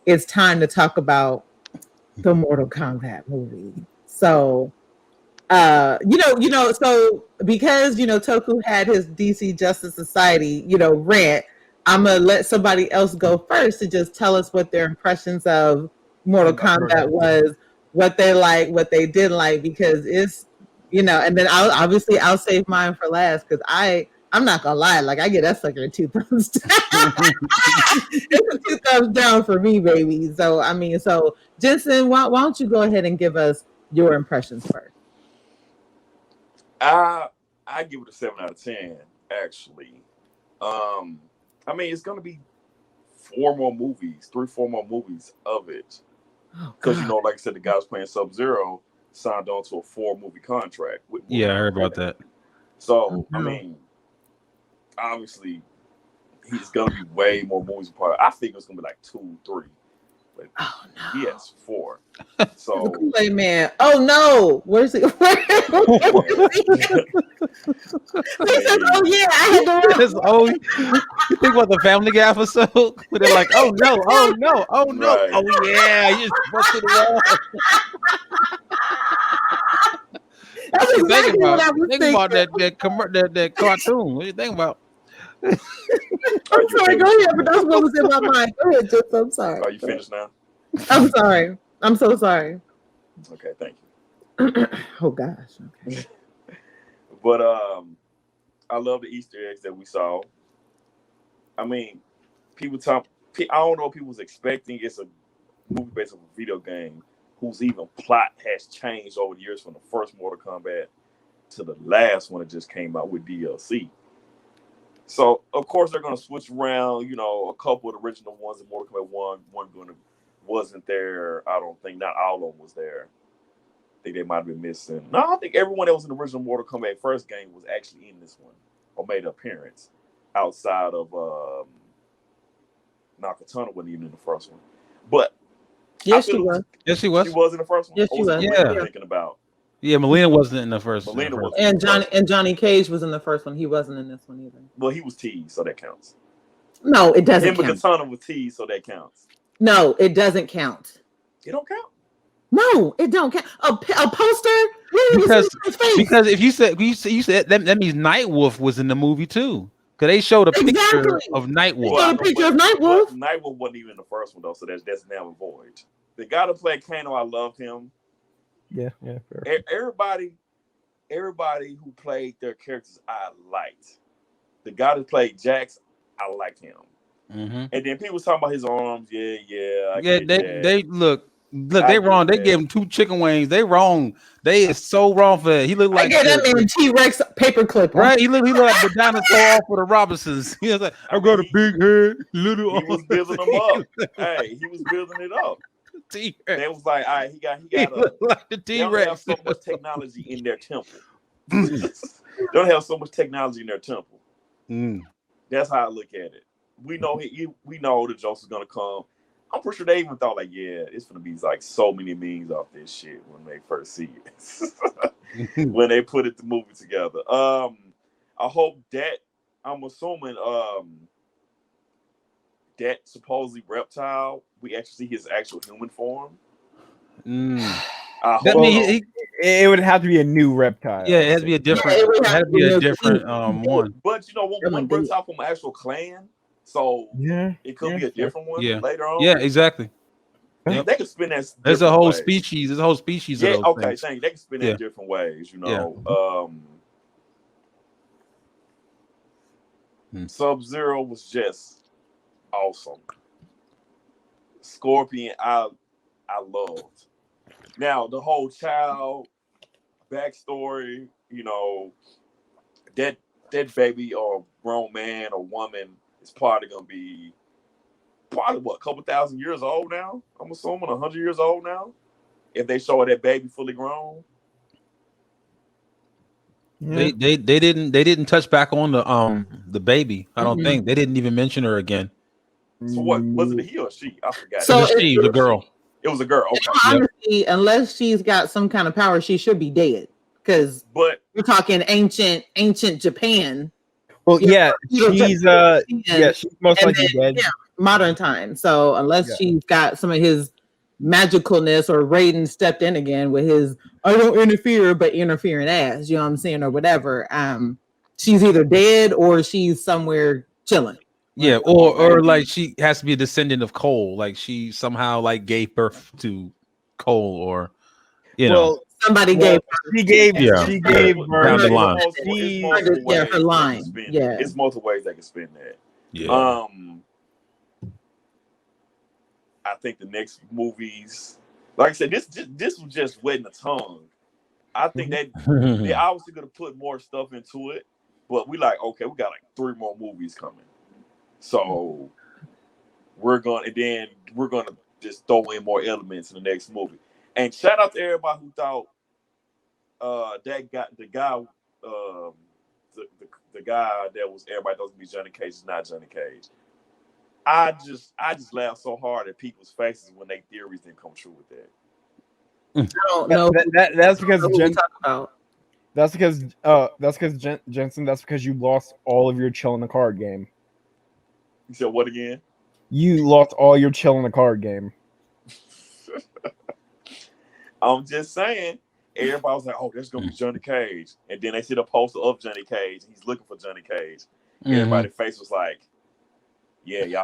it's time to talk about the Mortal Kombat movie. So, so because Toku had his DC Justice Society, rant, I'm gonna let somebody else go first to just tell us what their impressions of Mortal Kombat was, what they like, what they didn't like, because it's and then I'll save mine for last because I'm not gonna lie, like I get that sucker 2 thumbs down. It's a 2 thumbs down for me, baby. So so Jensen, why don't you go ahead and give us your impressions first? I give it a 7 out of 10. Actually, it's gonna be 4 more movies, 3-4 more movies of it, because like I said, the guy was playing Sub-Zero signed on to a 4-movie contract. I heard about that. So obviously, he's gonna be way more movies apart. I think it's gonna be like 2, 3. But he has 4. So Kool-Aid Man. Oh no, where's he? He said, "Oh yeah, I had to." You think about the Family Guy episode where they're like, "Oh no, oh no, oh no, right. Oh yeah, you just busted the wall." Think about that cartoon. What do you think about? I'm sorry, go ahead, but that's what was in my mind. Go ahead, Just, I'm sorry. Are you finished now? I'm sorry. I'm so sorry. Okay, thank you. Oh gosh. Okay. But I love the Easter eggs that we saw. People talk. I don't know if people was expecting it's a movie based on a video game whose even plot has changed over the years from the first Mortal Kombat to the last one that just came out with DLC. So of course they're going to switch around. A couple of the original ones in Mortal Kombat 1 wasn't there. I don't think not all of them was there. I think they might have been missing. No, I think everyone that was in the original Mortal Kombat first game was actually in this one or made an appearance outside of Nakatana wasn't even in the first one. But yes, she was. Yes, she was. She was in the first one. Yes, she was. Yeah. Thinking about. Yeah, Melina wasn't in the first one. And Johnny Cage was in the first one. He wasn't in this one either. Well, he was teased, so that counts. No, it doesn't count. And Katana was teased, so that counts. No, it doesn't count. It don't count. No, it don't count. A poster? Because if you said that means Nightwolf was in the movie too. Because they showed a picture of Nightwolf. Well, a picture of Nightwolf. Nightwolf wasn't even in the first one though, so that's now void. The guy that played Kano, I loved him. Yeah, fair. Everybody who played their characters, I liked. The guy that played Jax, I liked him. Mm-hmm. And then people talking about his arms. Yeah. They look. They wrong. They gave him 2 chicken wings. They wrong. They is so wrong for that. He looked like that man T-Rex paperclip. Right? He looked like the dinosaur off for the Robinsons. He was like, I got a big head, little. He was building them up. Hey, he was building it up. T-Rex. They was like, all right, he got like the T-Rex. They don't have so much technology in their temple. Don't have so much technology in their temple. That's how I look at it. We know we know the Joker's gonna come. I'm pretty sure they even thought like, yeah, it's gonna be like so many memes off this shit when they first see it. When they put the movie together. I hope that I'm assuming that supposedly reptile, we actually see his actual human form. It would have to be a new reptile. Yeah, it has to be a different. It has to be a different one. But one reptile from an actual clan, so it could be a different one later on. Yeah, exactly. They could spin that. There's a whole species. There's a whole species. Yeah. Of those Okay. things. Thank you. They can spin that different ways. Sub-Zero was just awesome. Scorpion, I loved. Now the whole child backstory, that baby or grown man or woman is probably gonna be a couple thousand years old now. I'm assuming 100 years old now. If they show that baby fully grown. Yeah. They didn't touch back on the baby. I don't think they didn't even mention her again. So what was it? A he or she? I forgot. So it was a girl. It was a girl. Okay. Honestly, unless she's got some kind of power, she should be dead. Because we're talking ancient Japan. Well, she's most likely dead. modern time. So unless she's got some of his magicalness, or Raiden stepped in again with his I don't interfere but interfering ass, you know what I'm saying, or whatever. She's either dead or she's somewhere chilling. Yeah, or like she has to be a descendant of Cole, like she somehow like gave birth to Cole, or somebody gave she gave birth down the line. Her line. Yeah, it's multiple ways they can spin that. Yeah. I think the next movies, like I said, this was just wetting the tongue. I think they obviously gonna put more stuff into it, but we like, okay, we got like 3 more movies coming, so we're gonna just throw in more elements in the next movie. And shout out to everybody who thought the guy that was everybody thought was gonna be Johnny Cage is not Johnny Cage. I just laughed so hard at people's faces when their theories didn't come true with that. I don't know. That's because Jensen. That's because you lost all of your chill in the card game. You said what again? You lost all your chill in the card game. I'm just saying. Everybody was like, "Oh, there's gonna be Johnny Cage," and then they see the poster of Johnny Cage. And he's looking for Johnny Cage. Everybody's face was like, "Yeah, y'all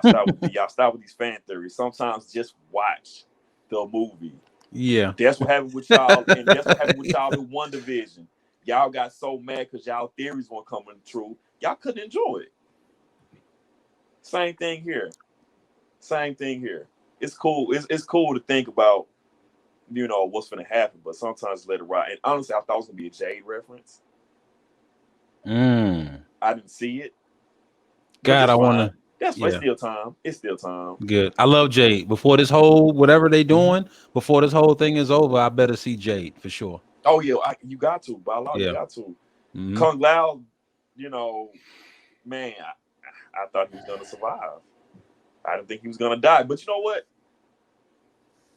stop with these fan theories. Sometimes just watch the movie." Yeah, that's what happened with y'all, and that's what happened with y'all in WandaVision. Y'all got so mad because y'all theories weren't coming true. Y'all couldn't enjoy it. Same thing here. It's cool. It's cool to think about, what's going to happen, but sometimes let it ride. And honestly, I thought it was going to be a Jade reference. I didn't see it. God, I want to. It's still time. It's still time. Good. I love Jade. Before this whole whatever they doing, before this whole thing is over, I better see Jade for sure. Oh yeah, you got to. By law, you got to. Kung Lao, man, I thought he was gonna survive. I didn't think he was gonna die. But you know what?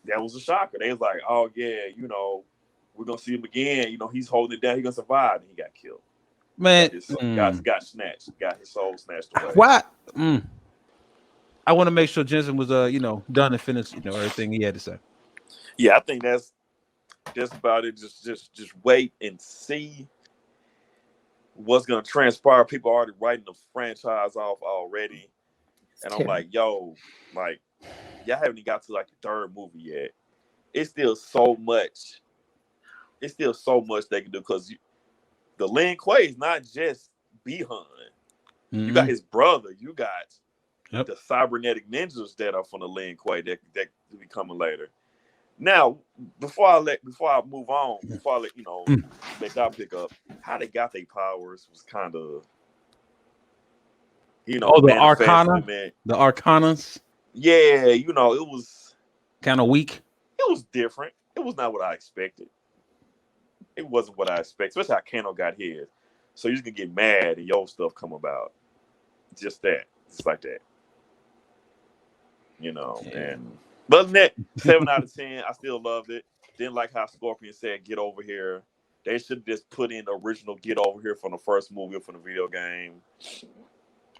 That was a shocker. They was like, oh yeah, we're gonna see him again. He's holding it down. He's gonna survive, and he got killed. Man, got snatched. Got his soul snatched away. What? I want to make sure Jensen was done and finished, everything he had to say. Yeah, I think that's about it. Just wait and see what's gonna transpire. People are already writing the franchise off already. And I'm like, y'all haven't even got to like the 3rd movie yet. It's still so much they can do, because the Lin Kuei is not just Bi-Han. You got his brother. You got the cybernetic ninjas that are from the Lin Kuei that will be coming later. Now, before I move on, before I let y'all pick up how they got their powers was kind of the Arcana, the Arcanas. Yeah, it was kind of weak. It was different. It was not what I expected. It wasn't what I expected, especially how Kano got his. So you're just gonna get mad and your stuff come about. Just like that. But other than that, 7 out of 10. I still loved it. Didn't like how Scorpion said, "Get over here." They should have just put in the original "Get over here" from the first movie or from the video game.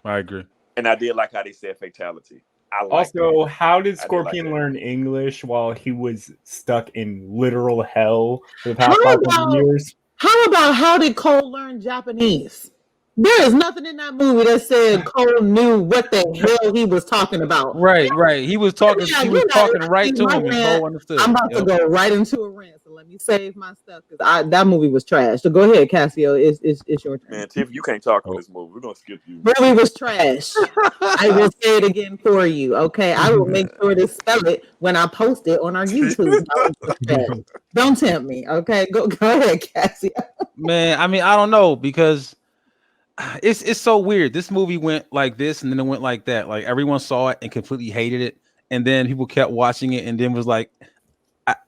I agree. And I did like how they said fatality. Also, how did Scorpion learn English while he was stuck in literal hell for the past 500 years? How about how did Cole learn Japanese? There is nothing in that movie that said Cole knew what the hell he was talking about. Right. He was talking. He was talking right to him. Cole understood. I'm about to go right into a rant, so let me save my stuff because that movie was trash. So go ahead, Cassio. It's your turn. Man, Tiff, you can't talk on this movie. We're gonna skip you. Really was trash. I will say it again for you. Okay, I will make sure to spell it when I post it on our YouTube. Don't tempt me. Okay, go ahead, Cassio. Man, I mean, I don't know, because it's so weird. This movie went like this and then it went like that. Like everyone saw it and completely hated it, and then people kept watching it and then was like,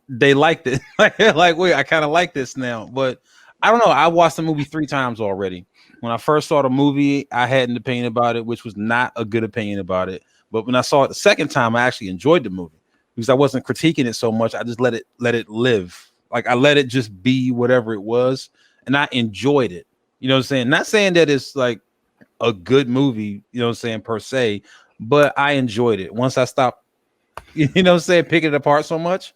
they liked it. like wait, I kind of like this now. But I don't know. I watched the movie 3 times already. When I first saw the movie, I had an opinion about it, which was not a good opinion about it. But when I saw it the second time, I actually enjoyed the movie because I wasn't critiquing it so much. I just let it live. Like I let it just be whatever it was, and I enjoyed it. You know what I'm saying? Not saying that it's like a good movie, you know what I'm saying, per se, but I enjoyed it. Once I stopped, you know what I'm saying, picking it apart so much,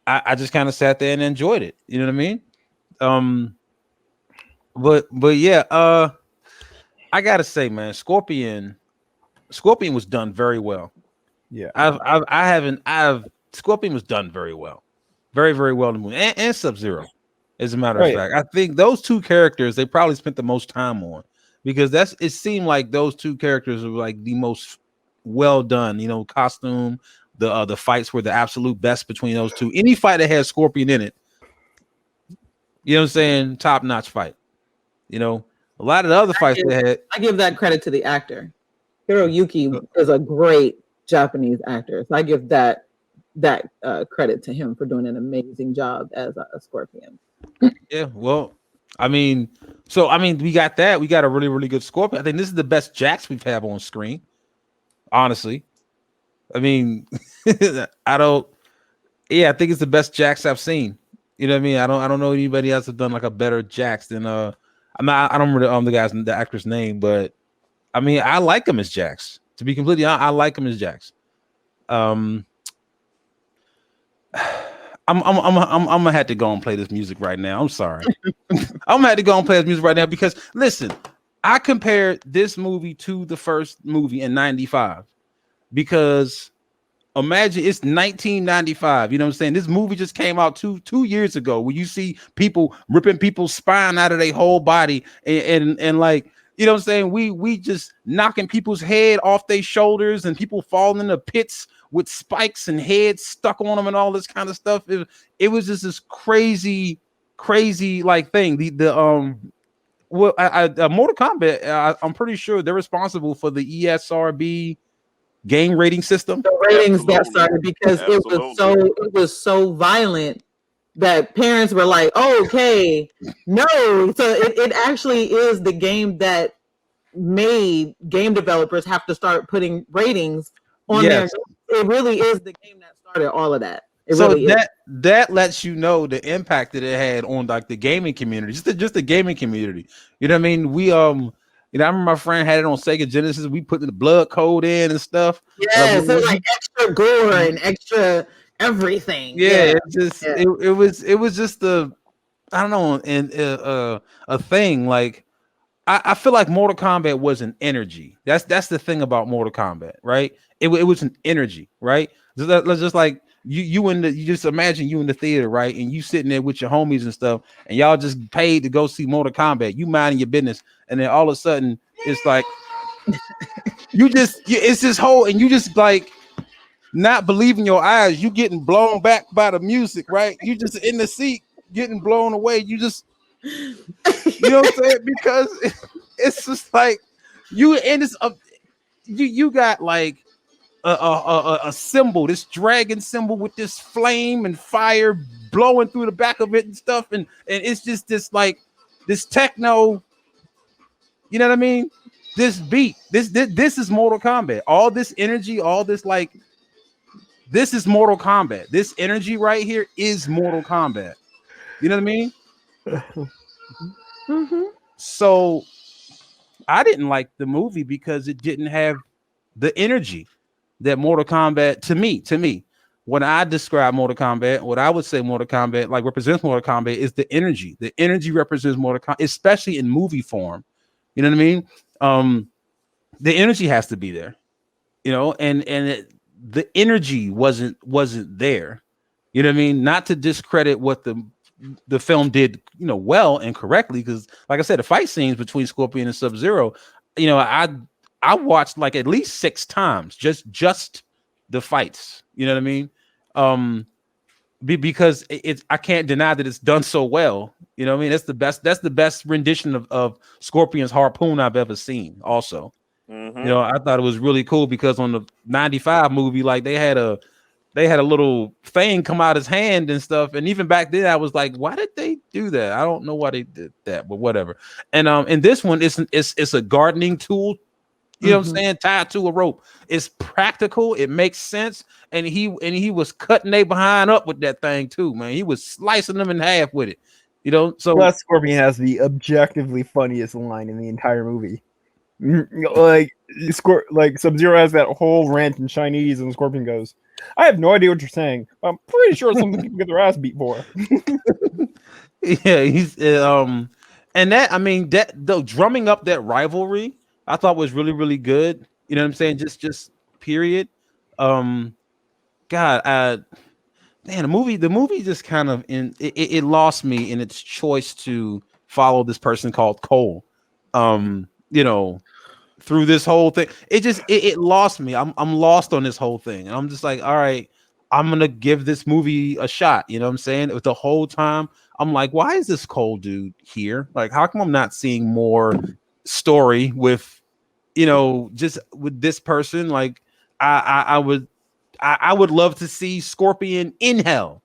I just kind of sat there and enjoyed it. You know what I mean? But yeah, I gotta say, man, Scorpion was done very well. Yeah. I've Scorpion was done very well. Very, very well in the movie. And Sub-Zero, as a matter of fact. I think those two characters they probably spent the most time on because it seemed like those two characters were like the most well done, you know, costume, the fights were the absolute best between those two. Any fight that had Scorpion in it, you know what I'm saying, top-notch fight. You know, a lot of the other fights they had. I give that credit to the actor. Hiroyuki is a great Japanese actor. So I give that credit to him for doing an amazing job as a Scorpion. Yeah, well, I mean, we got that. We got a really, really good Scorpion. I think this is the best Jax we've had on screen. Honestly, I mean, I think it's the best Jax I've seen. You know what I mean? I don't know anybody else have done like a better Jax than I don't remember the actor's name, but I mean, I like him as Jax. To be completely honest, I like him as Jax. I'm gonna have to go and play this music right now. I'm sorry. I'm gonna have to go and play this music right now because listen, I compared this movie to the first movie in '95 because imagine it's 1995. You know what I'm saying? This movie just came out two years ago where you see people ripping people's spine out of their whole body and like, you know what I'm saying? We just knocking people's head off their shoulders and people falling in the pits with spikes and heads stuck on them and all this kind of stuff. It was just this crazy like thing. Mortal Kombat, I'm pretty sure they're responsible for the ESRB game rating system. The ratings that started because it was so violent that parents were like, oh, okay, no. So it actually is the game that made game developers have to start putting ratings on there. It really is the game that started all of that. That lets you know the impact that it had on like the gaming community, just the gaming community. You know what I mean? We I remember my friend had it on Sega Genesis. We put the blood code in and stuff. Yes, so like extra gore and extra everything. Yeah, it was just I don't know, and a thing like I feel like Mortal Kombat was an energy. That's the thing about Mortal Kombat, right? It was an energy, right? Just like you just imagine you in the theater, right? And you sitting there with your homies and stuff, and y'all just paid to go see Mortal Kombat. You minding your business, and then all of a sudden it's like it's this whole, and you just like not believing your eyes. You getting blown back by the music, right? You just in the seat getting blown away. You just, you know what I'm saying? Because it's just like you in this you got like a symbol, this dragon symbol with this flame and fire blowing through the back of it and stuff, and it's just this like this techno, you know what I mean? This beat, this is Mortal Kombat. All this energy, all this like, this is Mortal Kombat. This energy right here is Mortal Kombat. You know what I mean? Mm-hmm. So I didn't like the movie because it didn't have the energy that Mortal Kombat to me. When I describe Mortal Kombat, what I would say Mortal Kombat like represents Mortal Kombat is the energy. The energy represents Mortal Kombat, especially in movie form. You know what I mean? The energy has to be there, you know, and the energy wasn't there. You know what I mean? Not to discredit what the film did, you know, well and correctly, because like I said, the fight scenes between Scorpion and Sub-Zero, you know, I watched like at least 6 times just the fights. You know what I mean? Because it's I can't deny that it's done so well. You know what I mean? That's the best rendition of Scorpion's harpoon I've ever seen. Also, you know, I thought it was really cool because on the '95 movie, like they had a little thing come out his hand and stuff. And even back then, I was like, why did they do that? I don't know why they did that, but whatever. And in this one, it's a gardening tool. You know what I'm saying? Tied to a rope. It's practical. It makes sense. And he was cutting they behind up with that thing too, man. He was slicing them in half with it. You know, so plus Scorpion has the objectively funniest line in the entire movie. Like Sub-Zero has that whole rant in Chinese, and Scorpion goes, "I have no idea what you're saying. But I'm pretty sure it's something people get their ass beat for." Yeah, he's and that I mean that the drumming up that rivalry I thought was really really good. You know what I'm saying? Just period. Um, God, man, the movie just kind of it lost me in its choice to follow this person called Cole. You know, through this whole thing, it lost me. I'm lost on this whole thing, and I'm just like, all right, I'm gonna give this movie a shot. You know what I'm saying? With the whole time, I'm like, why is this Cole dude here? Like, how come I'm not seeing more story with, just with this person? Like, I would love to see Scorpion in hell.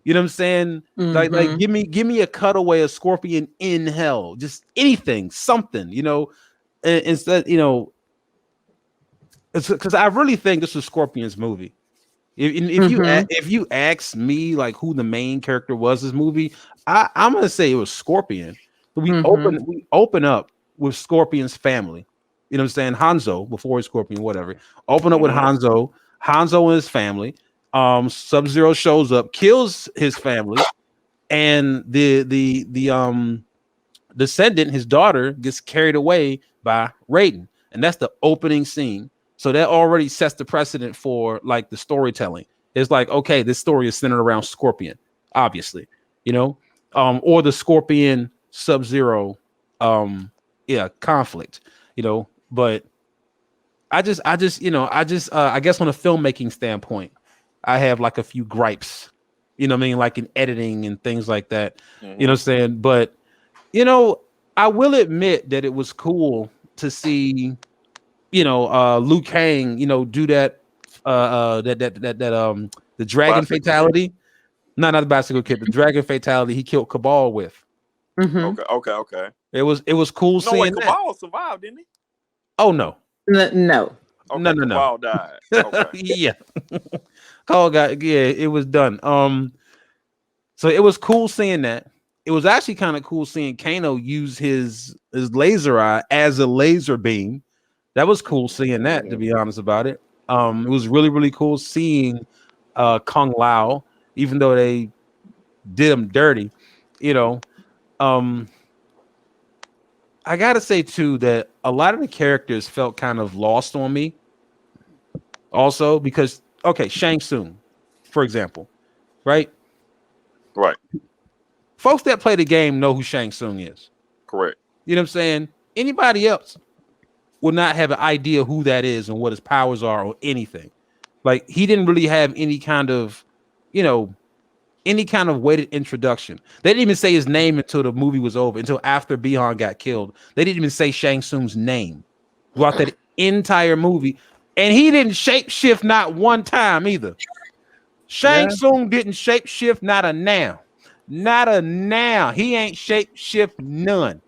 You know what I'm saying? Like give me a cutaway of Scorpion in hell. Just anything, something, instead, it's because I really think this was Scorpion's movie. If you ask me like who the main character was this movie, I'm gonna say it was Scorpion. We open up with Scorpion's family. You know what I'm saying? Hanzo before his Scorpion, whatever. Open up with Hanzo and his family. Sub-Zero shows up, kills his family, and the descendant, his daughter, gets carried away by Raiden, and that's the opening scene. So that already sets the precedent for like the storytelling. It's like, okay, this story is centered around Scorpion, obviously, or the Scorpion Sub-Zero, conflict, But I guess on a filmmaking standpoint, I have like a few gripes, like in editing and things like that, you know what I'm saying? But, I will admit that it was cool to see, Liu Kang, do that, the dragon fatality. Not the bicycle kid, the dragon fatality he killed Cabal with. Okay. It was cool seeing that. Cabal survived, didn't he? Oh no. No. Okay, no. Cabal died. Okay. Yeah. It was done. So it was cool seeing that. It was actually kind of cool seeing Kano use his laser eye as a laser beam. That was cool seeing that, to be honest about it. It was really, really cool seeing Kung Lao, even though they did him dirty, I gotta say too that a lot of the characters felt kind of lost on me. Also, because Shang Tsung, for example, right? Right. Folks that play the game know who Shang Tsung is. Correct. You know what I'm saying? Anybody else will not have an idea who that is and what his powers are or anything. Like he didn't really have any kind of, weighted introduction. They didn't even say his name until the movie was over, until after Bihan got killed. They didn't even say Shang Tsung's name throughout that entire movie. And he didn't shapeshift not one time either. Shang Tsung didn't shapeshift not a now. Not a now. He ain't shapeshift none.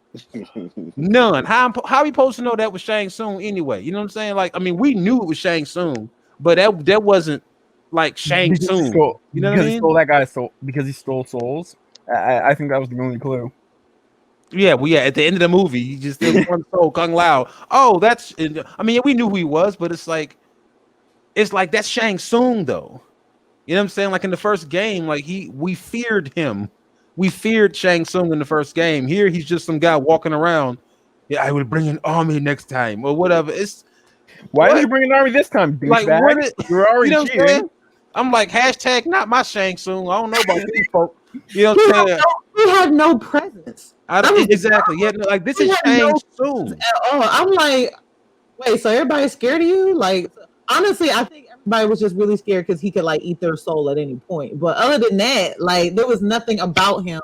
None. How we supposed to know that was Shang Tsung anyway? You know what I'm saying? Like, I mean, we knew it was Shang Tsung, but that wasn't like Shang Tsung. You know what I mean? Because he stole souls. I think that was the only clue. Yeah, at the end of the movie, he just did one soul, Kung Lao. Oh, we knew who he was, but it's like that's Shang Tsung though. You know what I'm saying? Like in the first game, like we feared him. We feared Shang Tsung in the first game. Here, he's just some guy walking around. Yeah, I would bring an army next time or whatever. Why did you bring an army this time, douchebag? Like, You're already cheating. I'm like, hashtag not my Shang Tsung. I don't know about these folks. You know what I'm saying? He had no presence. Exactly. Yeah, like this is Shang Tsung. I'm like, wait, so everybody's scared of you? Like, honestly, I think everybody was just really scared because he could like eat their soul at any point. But other than that, like, there was nothing about him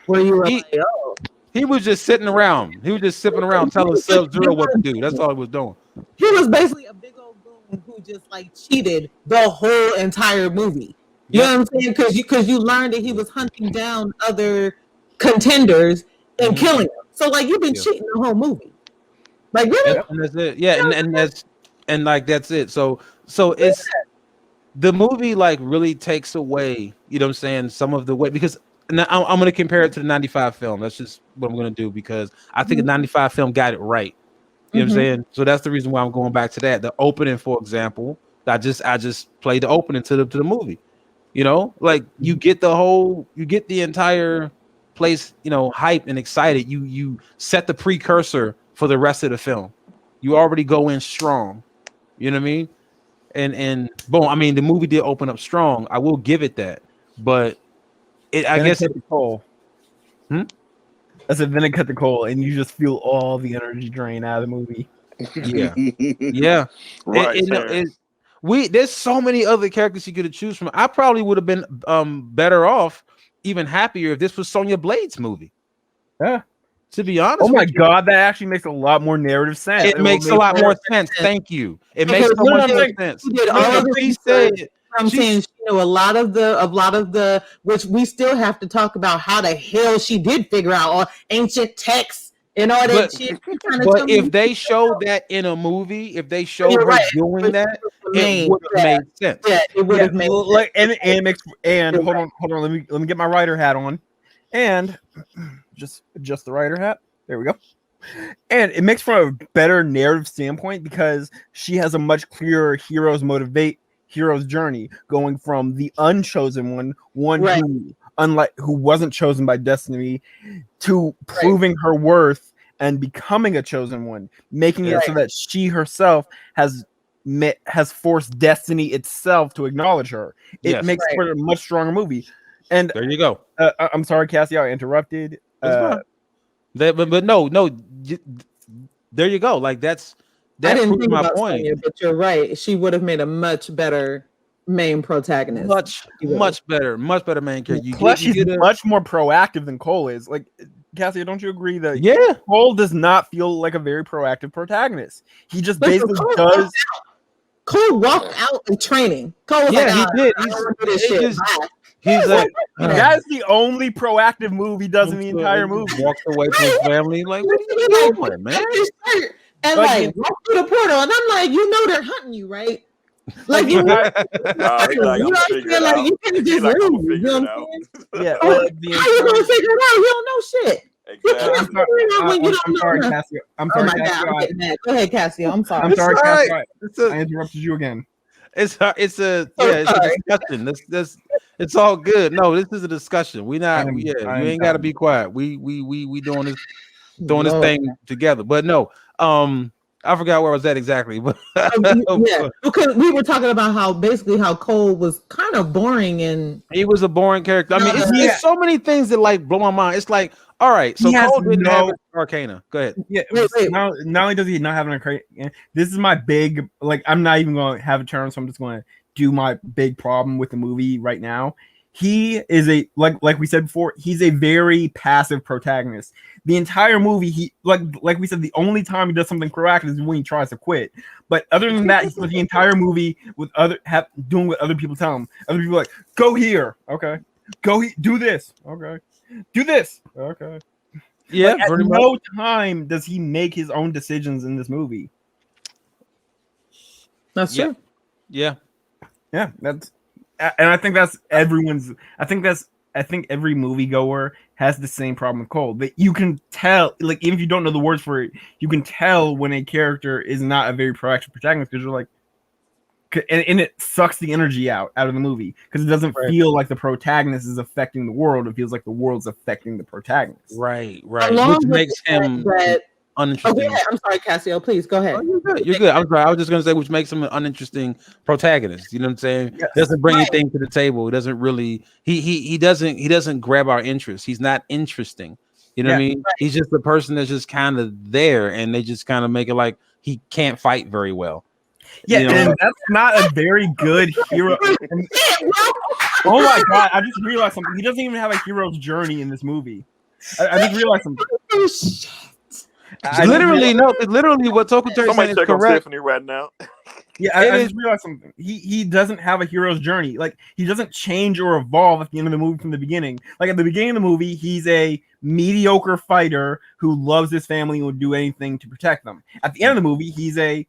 where you were like, oh. He was just sitting around. He was just sipping around, telling Sub-Zero what to do. That's all he was doing. He was basically a big old goon who just like cheated the whole entire movie. You know what I'm saying? Because you learned that he was hunting down other contenders and killing them. So like you've been cheating the whole movie. Like really? And that's it. Yeah, and that's it. So it's the movie like really takes away, you know what I'm saying, some of the way, because now I'm going to compare it to the 95 film. That's just what I'm going to do because I think the 95 film got it right. You know what I'm saying? So that's the reason why I'm going back to that. The opening, for example, I just played the opening to the movie. You know, like you get the entire place, you know, hyped and excited. You set the precursor for the rest of the film. You already go in strong. You know what I mean? And boom, I mean the movie did open up strong. I will give it that, but I guess cut the coal. Hmm? I said then it cut the coal, and you just feel all the energy drain out of the movie. Yeah, yeah. Right. There's so many other characters you could have choose from. I probably would have been better off, even happier if this was Sonya Blade's movie. Yeah. To be honest, oh my god, that actually makes a lot more narrative sense. It makes a lot more sense. Thank you. It makes so much more sense. She did all of She said, I'm saying she knew a lot of the which we still have to talk about how the hell she did figure out all ancient texts and all that shit. But if they showed that in a movie, if they showed her doing that, it would have made sense. Yeah, it would have made like and hold on, let me get my writer hat on. And just adjust the writer hat. There we go. And it makes for a better narrative standpoint because she has a much clearer hero's journey, going from the unchosen one right. who wasn't chosen by destiny, to proving her worth and becoming a chosen one, making it so that she herself has forced destiny itself to acknowledge her. It makes for a much stronger movie. And there you go. I'm sorry, Cassie, I interrupted. But no, there you go. Like that proves my point. Sonya, but you're right. She would have made a much better main protagonist. Much better main character. Plus, she's much more proactive than Cole is. Like, Cassie, don't you agree that Cole does not feel like a very proactive protagonist? He just basically does. Cole walked out in training. Cole was he did. He's like, that's the only proactive move he does in the entire movie. Walks away from his family. Like, what are you doing, man? And like walk through the portal, and I'm like, you know they're hunting you, right? Like you know, you can just leave. You know what I'm saying? Yeah. How you gonna figure it out? You don't know shit. Exactly. I'm sorry, Cassio. I'm sorry, Cassio. Go ahead, Cassio. I'm sorry. I'm sorry, Cassio. I interrupted you again. It's a discussion. It's all good. No, this is a discussion. You ain't got to be quiet. We doing this thing together. But no, I forgot where I was at exactly. But because we were talking about how Cole was kind of boring and he was a boring character. I mean, it's so many things that like blow my mind. It's like, all right, so Cole didn't have Arcana. Go ahead. Yeah. Not only does he not have an Arcana, this is my big I'm not even going to have a turn, so I'm just going to do my big problem with the movie right now. He is like we said before, he's a very passive protagonist. The entire movie, he like we said, the only time he does something proactive is when he tries to quit. But other than that, he spent the entire movie with doing what other people tell him. Other people are like, go here, okay. Do this, okay. Do this, okay. Yeah. At no time does he make his own decisions in this movie. That's true. Yeah, that's. And I think that's everyone's. I think every moviegoer has the same problem with Cole. That you can tell, like, even if you don't know the words for it, you can tell when a character is not a very proactive protagonist because you're like, and it sucks the energy out of the movie because it doesn't feel like the protagonist is affecting the world. It feels like the world's affecting the protagonist. Right. Which makes him uninteresting. Okay, I'm sorry, Cassio. Please go ahead. Oh, you're good. I'm sorry. I was just gonna say, which makes him an uninteresting protagonist. You know what I'm saying? Yes. Doesn't bring anything to the table. It doesn't really. He doesn't grab our interest. He's not interesting. You know what I mean? Right. He's just the person that's just kind of there, and they just kind of make it like he can't fight very well. Yeah, and that's not a very good hero. Oh my god! I just realized something. He doesn't even have a hero's journey in this movie. I just realized something. Literally what Toku Terry said is correct. Stephanie right now. Yeah, I just realized something. He doesn't have a hero's journey. Like, he doesn't change or evolve at the end of the movie from the beginning. Like, at the beginning of the movie, he's a mediocre fighter who loves his family and would do anything to protect them. At the end of the movie, he's a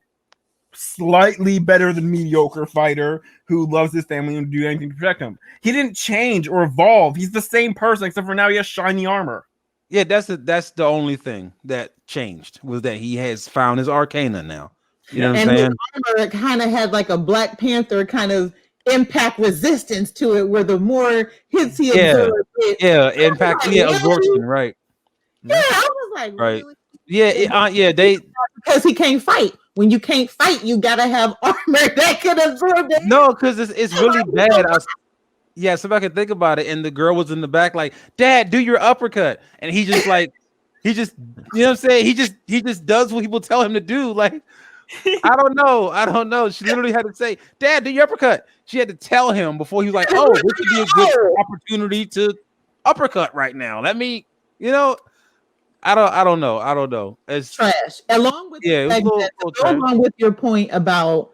slightly better than mediocre fighter who loves his family and would do anything to protect them. He didn't change or evolve. He's the same person, except for now he has shiny armor. Yeah, that's the only thing that changed was that he has found his arcana now. You know what I'm And his saying? armor kind of had like a Black Panther kind of impact resistance to it, where the more hits he absorbed, Impact, really? absorption, right? Yeah, I was like, Right. really? They Because he can't fight. When you can't fight, you gotta have armor that can absorb it. no, because it's really bad. Yeah, somebody can think about it. And the girl was in the back, like, Dad, do your uppercut. And he just like, you know what I'm saying? He just does what people tell him to do. Like, I don't know. She literally had to say, Dad, do your uppercut. She had to tell him before he was like, oh, this would be a good opportunity to uppercut right now. Let me, I don't know. It's trash. Along with along with your point about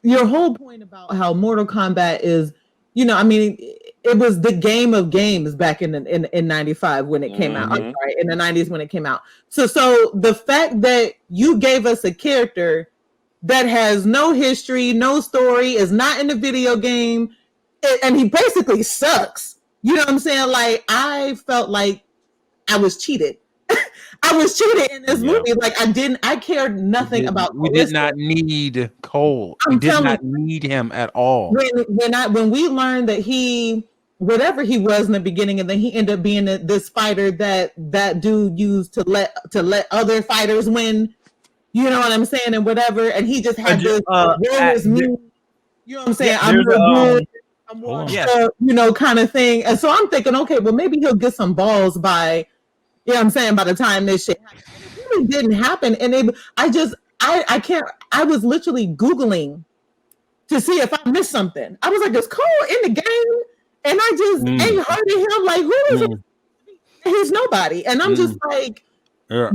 your whole point about how Mortal Kombat is, I mean, it was the game of games back in 95 when it came out. I'm sorry, in the 90s when it came out. So the fact that you gave us a character that has no history, no story, is not in the video game, and he basically sucks. You know what I'm saying? Like, I felt like I was cheated. I was cheated in this movie. Like, I cared nothing about We did not need Cole. We did not need him at all. When we learned that whatever he was in the beginning, and then he ended up being this fighter that dude used to let other fighters win. You know what I'm saying? And whatever. And he just had this move. You know what I'm saying? I'm good. I'm more kind of thing. And so I'm thinking, okay, well, maybe he'll get some balls by, you know what I'm saying, by the time this shit happened. It really didn't happen. And I was literally Googling to see if I missed something. I was like, is Cole in the game? And I just ain't heard of him. Like, who is it? He's nobody. And I'm just like, he was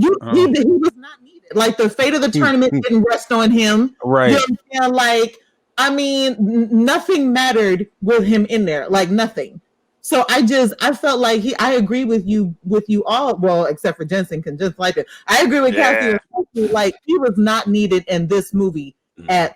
not needed. Like, the fate of the tournament didn't rest on him. Right. You know what I'm saying? Like, I mean, nothing mattered with him in there. Like, nothing. So I felt like I agree with you all. Well, except for Jensen can just like it. I agree with Kathy. Like, he was not needed in this movie at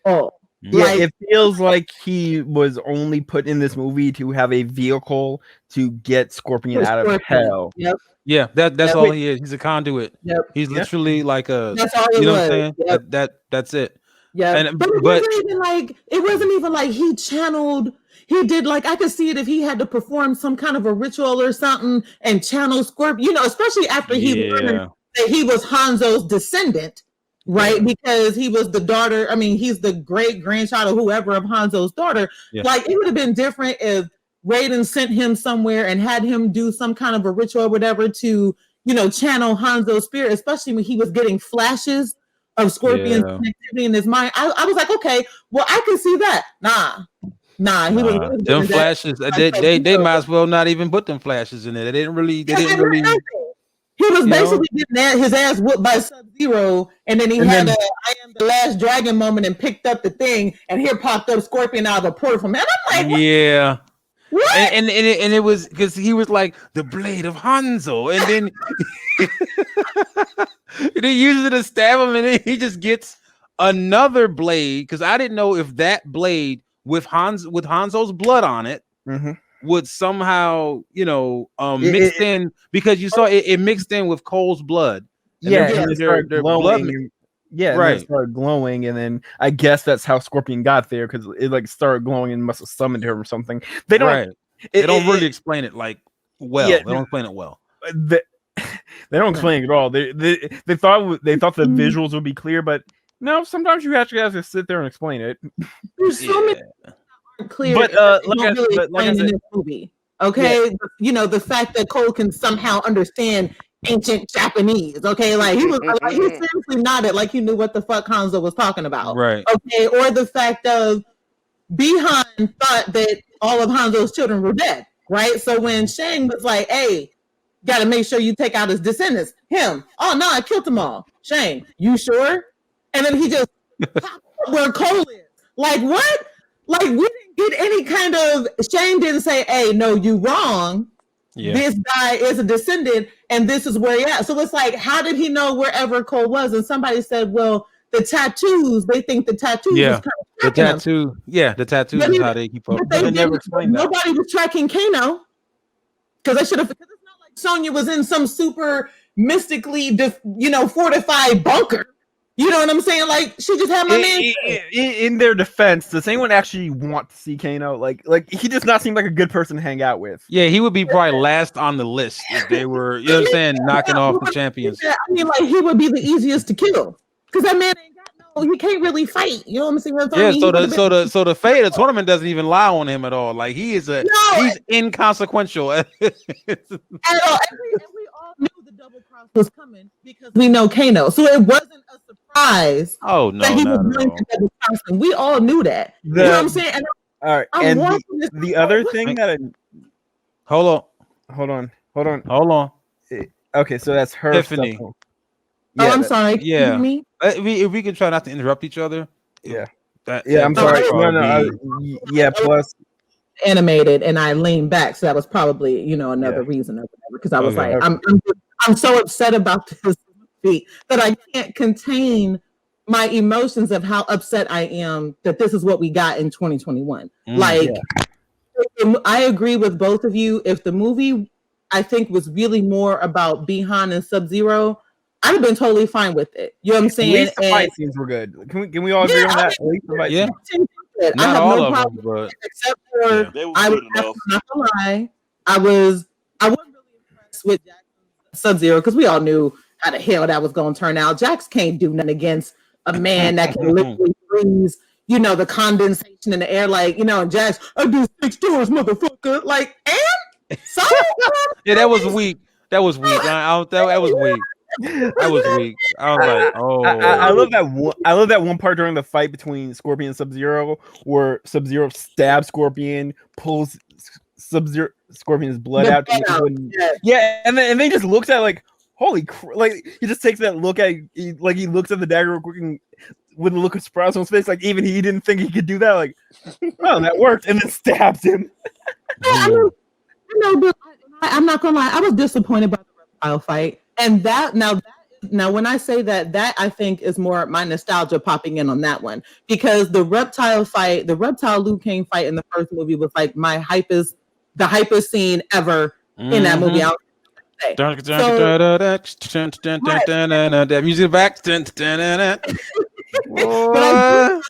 all. Yeah, like, it feels like he was only put in this movie to have a vehicle to get Scorpion out of hell. Yep. Yeah, that's all he is. He's a conduit. Yep. He's literally like a. That's all it you know was. What I'm saying? Yep. That's it. Yeah, but it wasn't even like he channeled. He did, like, I could see it if he had to perform some kind of a ritual or something and channel Scorpion. Especially after he learned that he was Hanzo's descendant. Right, because he was the daughter. I mean, he's the great grandchild of whoever of Hanzo's daughter. Yeah. Like, it would have been different if Raiden sent him somewhere and had him do some kind of a ritual or whatever to, channel Hanzo's spirit, especially when he was getting flashes of Scorpion's activity in his mind. I was like, okay, well, I can see that. He was them flashes. They might as well not even put them flashes in there. They didn't really. He was basically getting his ass whooped by Sub-Zero, and then had a I am the last dragon moment and picked up the thing, and here popped up Scorpion out of the portal from man. I'm like, what? Yeah. What? And it was because he was like the blade of Hanzo, and then he uses it to stab him, and then he just gets another blade. Because I didn't know if that blade with Hanzo's blood on it would somehow, mixed in, because you saw it mixed in with Cole's blood. Their blood. Right. It started glowing, and then I guess that's how Scorpion got there, because it like started glowing and must have summoned him or something. They don't. They don't really explain it like well. They don't explain it well. They don't explain it at all. They thought the visuals would be clear, but no. Sometimes you actually have to sit there and explain it. There's so many clear, but like I said, in this movie. Okay, the fact that Cole can somehow understand ancient Japanese. Okay, like he seriously nodded like he knew what the fuck Hanzo was talking about. Right. Okay, or the fact of Bihan thought that all of Hanzo's children were dead. Right. So when Shang was like, "Hey, got to make sure you take out his descendants," him, "Oh no, I killed them all." Shang, "You sure?" And then he just where Cole is. Like, what? Like, we didn't get any kind of. Shang didn't say, "Hey, no, you wrong. Yeah. This guy is a descendant, and this is where he at." So it's like, how did he know wherever Cole was? And somebody said, "Well, the tattoos. They think the tattoos." Yeah, the tattoo. Him. Yeah, the tattoos is how they keep up. They never explained that. Nobody was tracking Kano because they should have. Because it's not like Sonya was in some super mystically, fortified bunker. You know what I'm saying? Like, she just had my man. In their defense, does anyone actually want to see Kano? Like he does not seem like a good person to hang out with. Yeah, he would be probably last on the list if they were, you know what I'm saying, knocking off the champions. I mean, like, he would be the easiest to kill because that man ain't got he can't really fight. You know what I'm saying? Yeah, so the fate of the tournament doesn't even lie on him at all. Like he's inconsequential. And we all knew the double cross was coming because we know Kano, so it wasn't a surprise. Oh no, that he was going to double cross him. We all knew that. You know what I'm saying? And all right, and the other thing that hold on. Okay, so that's her. Tiffany. Yeah, I'm sorry. Yeah, if we can try not to interrupt each other. Yeah, I'm sorry. No, yeah. Plus, animated, and I leaned back, so that was probably another reason or whatever. Because I was like, I'm so upset about this movie that I can't contain my emotions of how upset I am that this is what we got in 2021. I agree with both of you. If the movie, I think, was really more about Bihan and Sub-Zero, I'd have been totally fine with it. You know what I'm saying? At least the fight scenes were good. Can we all agree on that? At least the fight scenes. Not all of them, but except for I was not gonna lie, I wasn't really impressed with Sub-Zero because we all knew how the hell that was going to turn out. Jax can't do nothing against a man that can literally freeze, the condensation in the air, like, and Jax, I do 6 doors, motherfucker. Like, and so yeah, that was weak. That was weak. That was weak. That was weak. I was like, oh, I love that one. I love that one part during the fight between Scorpion and Sub-Zero, where Sub-Zero stabs Scorpion, pulls Scorpion's blood out. Yeah, and then he just looks at it like, holy crap! Like he just takes that look at, he looks at the dagger real quick and with a look of surprise on his face, like even he didn't think he could do that. Like, oh, that worked, and then stabs him. But I'm not gonna lie, I was disappointed by the reptile fight. And that now when I say that I think is more my nostalgia popping in on that one, because the reptile Liu Kang fight in the first movie was like the hypest scene ever in that movie. That music back. But I do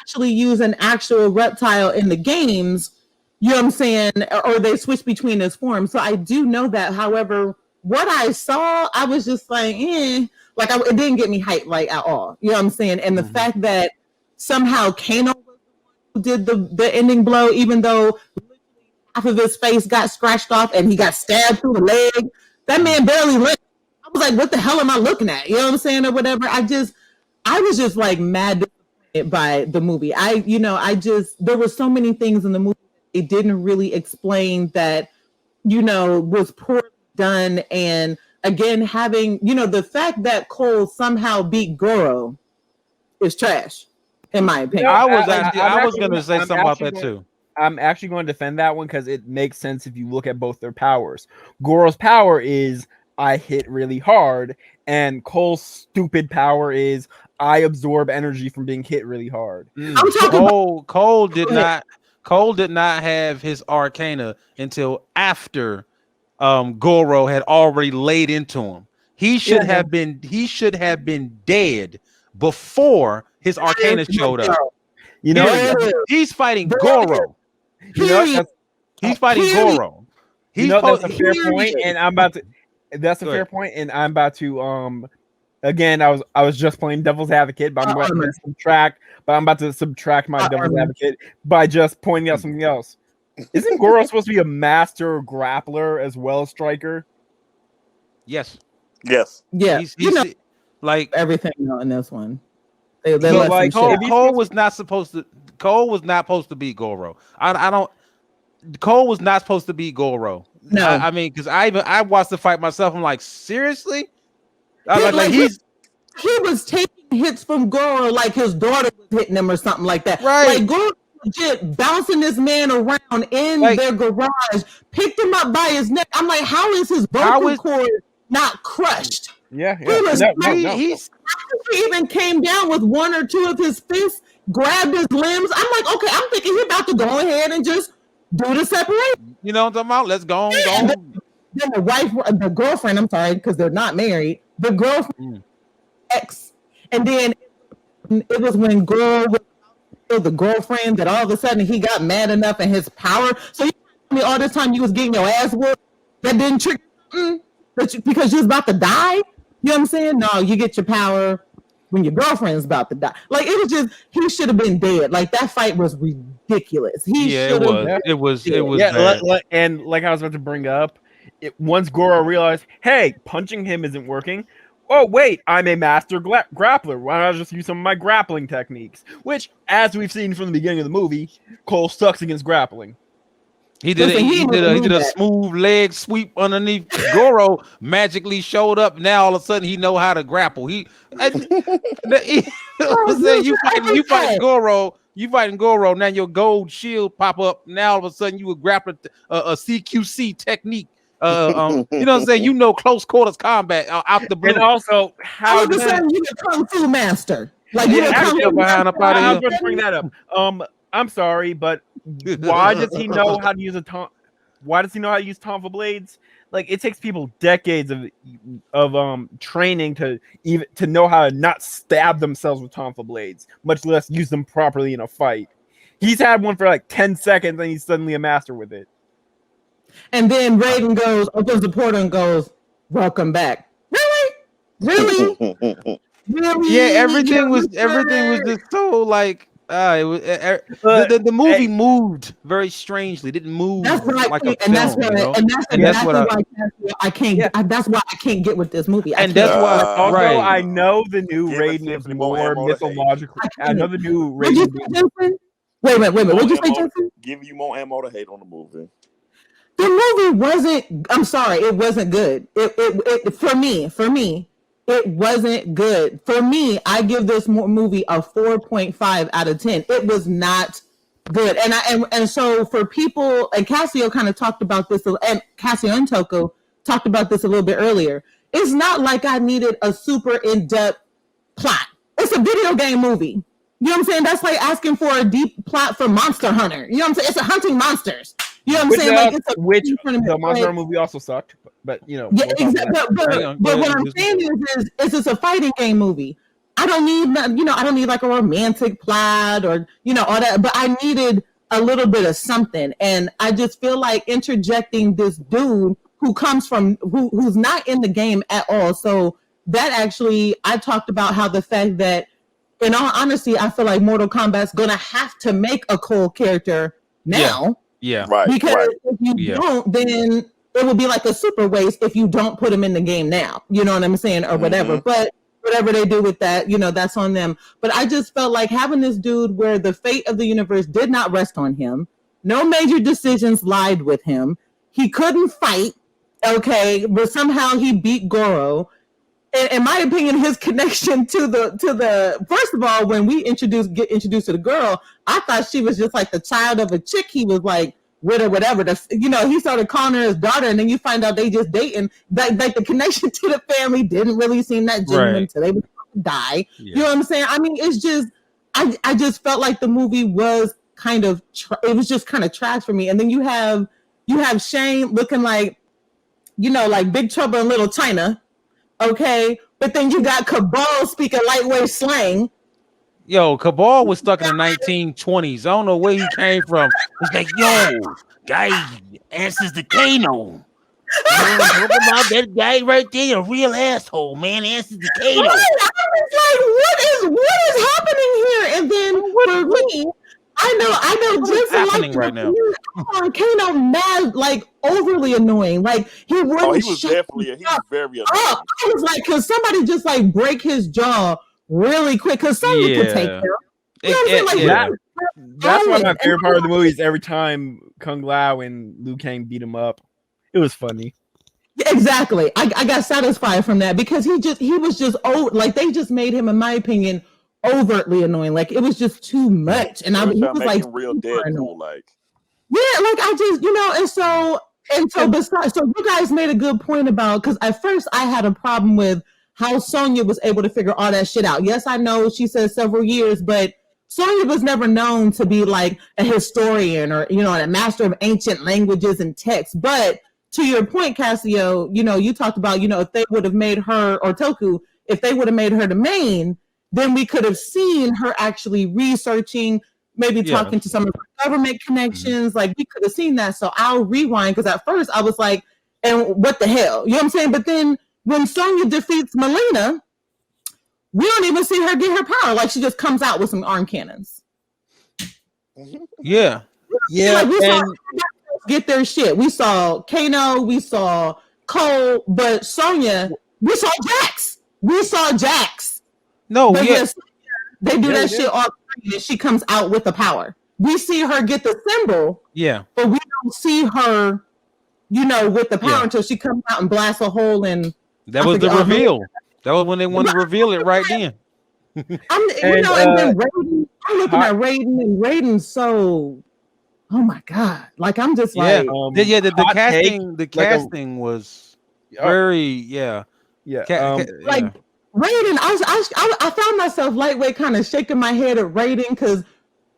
actually use an actual reptile in the games. You know what I'm saying? Or they switch between his forms. So I do know that. However, what I saw, I was just like, it didn't get me hyped like at all. You know what I'm saying? And the fact that somehow Kano was the one who did the ending blow, even though half of his face got scratched off and he got stabbed through the leg, that man barely lived. I was like, what the hell am I looking at? You know what I'm saying? Or whatever. I was just like mad disappointed by the movie. There were so many things in the movie it didn't really explain that, was poorly done. And again, having, the fact that Cole somehow beat Goro is trash, in my opinion. I was going to say something about that too. I'm actually going to defend that one because it makes sense if you look at both their powers. Goro's power is I hit really hard, and Cole's stupid power is I absorb energy from being hit really hard. Cole did not have his Arcana until after Goro had already laid into him. He should have been dead before his Arcana showed up. He's fighting Goro. He's fighting Goro. That's a fair point, and I'm about to. That's a fair point, and I'm about to. Again, I was just playing devil's advocate, but I'm about to subtract my devil's advocate by just pointing out something else. Isn't Goro supposed to be a master grappler as well as striker? Yes. Yeah. He's like everything in this one. Cole was not supposed to beat Goro. Cole was not supposed to beat Goro. No, I mean, because I watched the fight myself. I'm like, seriously? He was taking hits from Goro like his daughter was hitting him or something like that. Right. Like Goro legit bouncing this man around in their garage, picked him up by his neck. I'm like, how is his vocal cord not crushed? Yeah. He even came down with one or two of his fists, grabbed his limbs. I'm like, okay, I'm thinking he's about to go ahead and just do the separation. You know what I'm talking about? Let's go on. then the girlfriend, I'm sorry, because they're not married, the girlfriend ex, and then it was when Goro was the girlfriend that all of a sudden he got mad enough in his power. So you told me all this time you was getting your ass whooped, that didn't trigger because you was about to die. You know what I'm saying? No, you get your power when your girlfriend's about to die. Like, it was just, he should have been dead. Like, that fight was ridiculous. It was bad. And like I was about to bring up, once Goro realized, hey, punching him isn't working. Oh, wait, I'm a master grappler. Why don't I just use some of my grappling techniques? Which, as we've seen from the beginning of the movie, Cole sucks against grappling. He did a smooth leg sweep underneath. Goro magically showed up. Now all of a sudden he know how to grapple. You fighting Goro. You fighting Goro. Now your gold shield pop up. Now all of a sudden you would grapple a CQC technique. You know what I'm saying? You know close quarters combat out the blue. And also, how does that you a kung fu master? Like, you behind up out of here. I was going to bring that up. I'm sorry, but why does he know how to use Why does he know how to use tonfa blades? Like, it takes people decades of training to know how to not stab themselves with tonfa blades, much less use them properly in a fight. He's had one for like 10 seconds, and he's suddenly a master with it. And then Raiden opens the portal and goes, "Welcome back." Really? Really? Yeah, everything was just so like. The movie moved very strangely. It didn't move like a film. That's why I can't. That's why I can't get with this movie. And that's why. Also, I know the new Raiden is more mythological. I know the new Raiden. Wait. What'd you say, Jensen? Give you more ammo to hate on the movie. The movie wasn't. I'm sorry, it wasn't good. It for me. It wasn't good. For me, I give this movie a 4.5 out of 10. It was not good. And so for people, and Cassio kind of talked about this, and Cassio and Toko talked about this a little bit earlier. It's not like I needed a super in-depth plot. It's a video game movie. You know what I'm saying? That's like asking for a deep plot for Monster Hunter. You know what I'm saying? It's a hunting monsters. You know what I'm saying? Like, it's the Monster Hunter movie also sucked, but you know. Yeah, exactly. But what I'm saying is it's a fighting game movie. I don't need like a romantic plot or all that, but I needed a little bit of something, and I just feel like interjecting this dude who comes from who's not in the game at all. So that actually, I talked about how the fact that, in all honesty, I feel like Mortal Kombat's gonna have to make a Cole character now. Yeah. Right. Because if you don't, then it would be like a super waste if you don't put him in the game now. You know what I'm saying? Or whatever. But whatever they do with that, that's on them. But I just felt like having this dude where the fate of the universe did not rest on him. No major decisions lied with him. He couldn't fight. Okay. But somehow he beat Goro. In my opinion, his connection to the first of all, when we get introduced to the girl, I thought she was just like the child of a chick he was like with or whatever. He started calling her his daughter, and then you find out they just dating. Like the connection to the family didn't really seem that genuine until they would die. Yeah. You know what I'm saying? I mean, it's just I just felt like the movie was kind of it was just kind of trash for me. And then you have Shane looking like like Big Trouble in Little China. Okay, but then you got Cabal speaking lightweight slang. Yo, Cabal was stuck in the 1920s. I don't know where he came from. It's like, yo, guy answers the Kano. Talk about that guy right there, a real asshole, man. Answers the Kano. I was like, what is happening here? And then for me, I know just happening right now. Kano mad, like overly annoying. Like he was very annoying. I was like, could somebody just like break his jaw really quick? Because somebody could take him. You know what I'm saying? That's one of my favorite part of the movie is every time Kung Lao and Liu Kang beat him up. It was funny. Exactly. I got satisfied from that because he was just like they just made him, in my opinion, overtly annoying. Like it was just too much. And he was like real Deadpool, like. Yeah, like I just, so besides, so you guys made a good point about, because at first I had a problem with how Sonya was able to figure all that shit out. Yes, I know she said several years, but Sonya was never known to be like a historian or, a master of ancient languages and texts. But to your point, Cassio, you talked about, if they would have made her, or Toku, if they would have made her the main, then we could have seen her actually researching, maybe talking to some of her government connections. Like, we could have seen that. So I'll rewind, because at first I was like, and what the hell? You know what I'm saying? But then when Sonya defeats Melina, we don't even see her get her power. Like, she just comes out with some arm cannons. Yeah. Like, we saw get their shit. We saw Kano, we saw Cole, but Sonya, we saw Jax. No, but yeah. They do that shit all and she comes out with the power. We see her get the symbol, but we don't see her, with the power until she comes out and blasts a hole in. That was the reveal. That was when they wanted to reveal it right then. And then Raiden, I'm looking at Raiden, and Raiden's so, oh my god! Like, I'm just like, the casting was very like Raiden. I found myself lightweight, kind of shaking my head at Raiden, because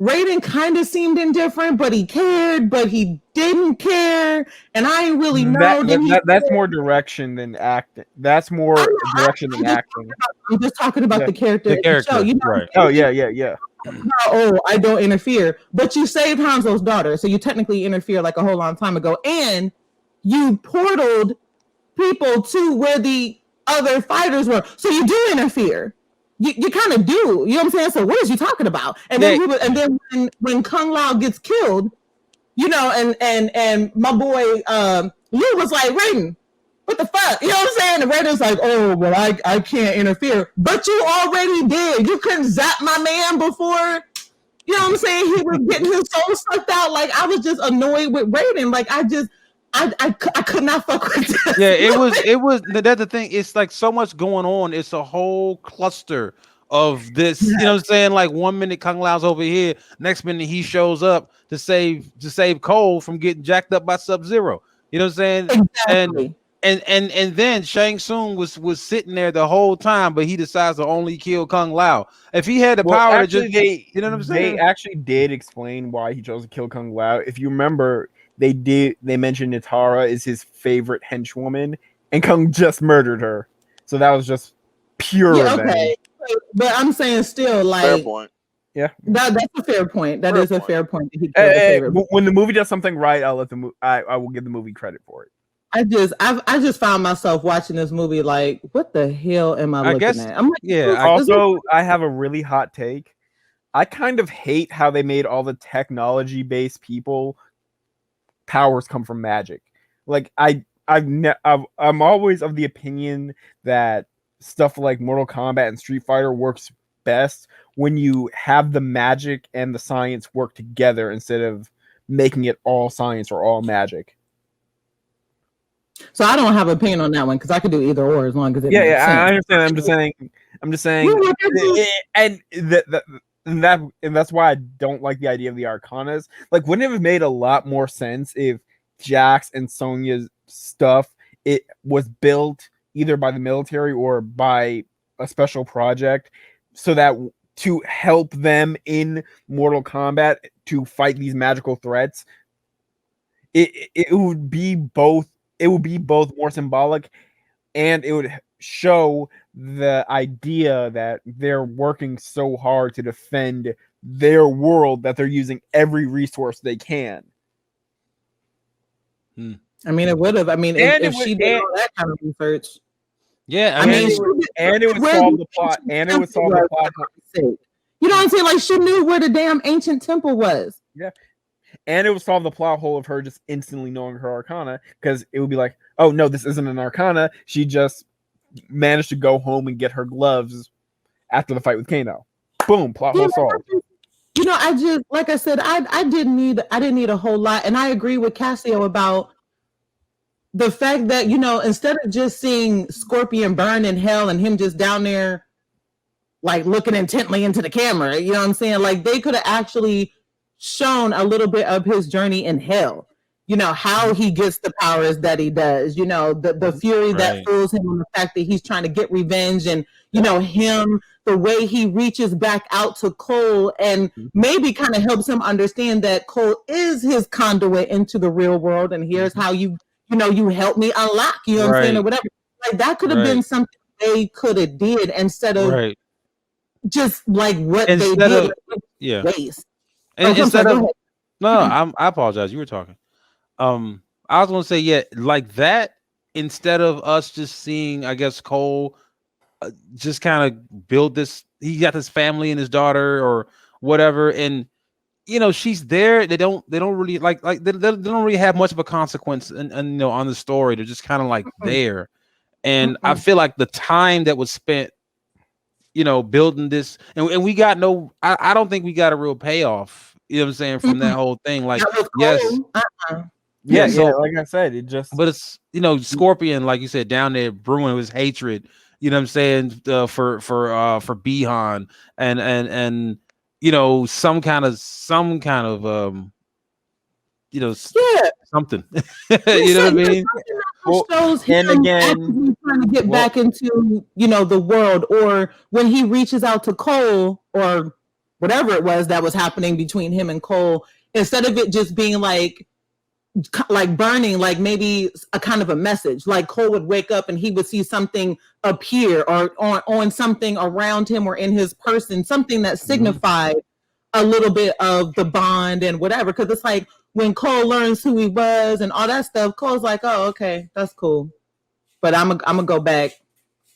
Raiden kind of seemed indifferent, but he cared, but he didn't care, and I didn't really know. That's more direction than acting. That's more direction than acting. I'm just talking about the character. The show. Right? Oh yeah. Oh, I don't interfere. But you saved Hanzo's daughter, so you technically interfered like a whole long time ago, and you portaled people to where the other fighters were, so you do interfere. You kind of do. You know what I'm saying? So what is you talking about? And then when Kung Lao gets killed, and my boy Liu was like, Raiden, what the fuck? You know what I'm saying? And Raiden's like, oh, well, I can't interfere. But you already did. You couldn't zap my man before. You know what I'm saying? He was getting his soul sucked out. Like, I was just annoyed with Raiden. Like, I could not fuck with that. Yeah, it was that's the thing. It's like so much going on. It's a whole cluster of this. You know what I'm saying? Like, 1 minute Kung Lao's over here, next minute he shows up to save Cole from getting jacked up by Sub-Zero. You know what I'm saying? Exactly. And then Shang Tsung was sitting there the whole time, but he decides to only kill Kung Lao. If he had the power actually, to just, you know what I'm saying? They actually did explain why he chose to kill Kung Lao. If you remember, they mentioned Nitara is his favorite henchwoman, and Kung just murdered her. So that was just pure revenge. But I'm saying still, like, fair point. Yeah, that's a fair point. That is a fair point. That he killed the favorite. When the movie does something right, I will give the movie credit for it. I just found myself watching this movie like, what the hell am I looking at? I'm like, also, I have a really hot take. I kind of hate how they made all the technology-based people powers come from magic. Like, I'm always of the opinion that stuff like Mortal Kombat and Street Fighter works best when you have the magic and the science work together instead of making it all science or all magic. So I don't have an opinion on that one, because I could do either or as long as it makes sense. I understand. I'm just saying, and that's why I don't like the idea of the Arcanas. Like, wouldn't it have made a lot more sense if Jax and Sonya's stuff it was built either by the military or by a special project, so that to help them in Mortal Kombat to fight these magical threats, it would be both. It would be both more symbolic, and it would show the idea that they're working so hard to defend their world that they're using every resource they can. I mean, it would have. I mean, if she did all that kind of research. Yeah, I mean, it would solve the plot. And it would solve the plot. You know what I'm saying? Like, she knew where the damn ancient temple was. Yeah. And it would solve the plot hole of her just instantly knowing her Arcana, because it would be like, oh no, this isn't an Arcana. She just managed to go home and get her gloves after the fight with Kano. Boom, plot hole solved. You know, I just, like I said, I didn't need a whole lot, and I agree with Cassio about the fact that, you know, instead of just seeing Scorpion burn in hell and him just down there, like, looking intently into the camera, you know what I'm saying? Like, they could have actually shown a little bit of his journey in hell. You know, how he gets the powers that he does, you know, the fury that fills him, and the fact that he's trying to get revenge, and, you know, him, the way he reaches back out to Cole and maybe kind of helps him understand that Cole is his conduit into the real world, and here's how you you help me unlock, you know what I'm saying, or Right. whatever. Like that could have Right. been something they could have did instead of Right. just like what Instead they did. of yeah. Waste. And I'm instead sorry, go of ahead. no, I apologize. You were talking. I was gonna say, yeah, like that, instead of us just seeing, I guess, Cole just kind of build this, he got his family and his daughter or whatever, and she's there. They don't really they don't really have much of a consequence and on the story. They're just kind of like there. And I feel like the time that was spent, building this, and we got I don't think we got a real payoff, you know what I'm saying, from that whole thing. Like, That was yes, cool. Yeah, so like I said, it just. but it's Scorpion, like you said, down there brewing his hatred, you know what I'm saying, for Bihan and some kind of something. You know what I mean? Well, Shows and him again, actively trying to get well- back into the world, or when he reaches out to Cole or whatever it was that was happening between him and Cole, instead of it just being like burning, like maybe a kind of a message, like Cole would wake up and he would see something appear or on something around him or in his person, something that signified a little bit of the bond and whatever. Because it's like when Cole learns who he was and all that stuff, Cole's like, oh, okay, that's cool, but I'm gonna go back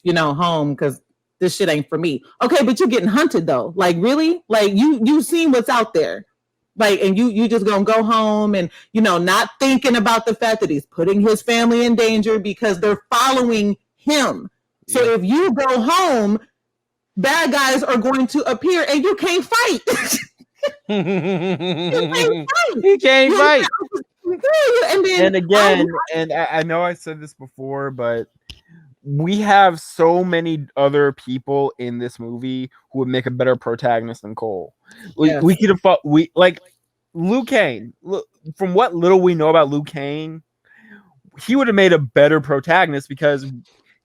home because this shit ain't for me. Okay, but you're getting hunted though. Like, really? Like, you seen what's out there. Like, and you just gonna go home and not thinking about the fact that he's putting his family in danger because they're following him. So if you go home, bad guys are going to appear and you can't fight. He can't fight. And again, and I know I said this before, but we have so many other people in this movie who would make a better protagonist than Cole. We could have fought. Like Liu Kang. From what little we know about Liu Kang, he would have made a better protagonist because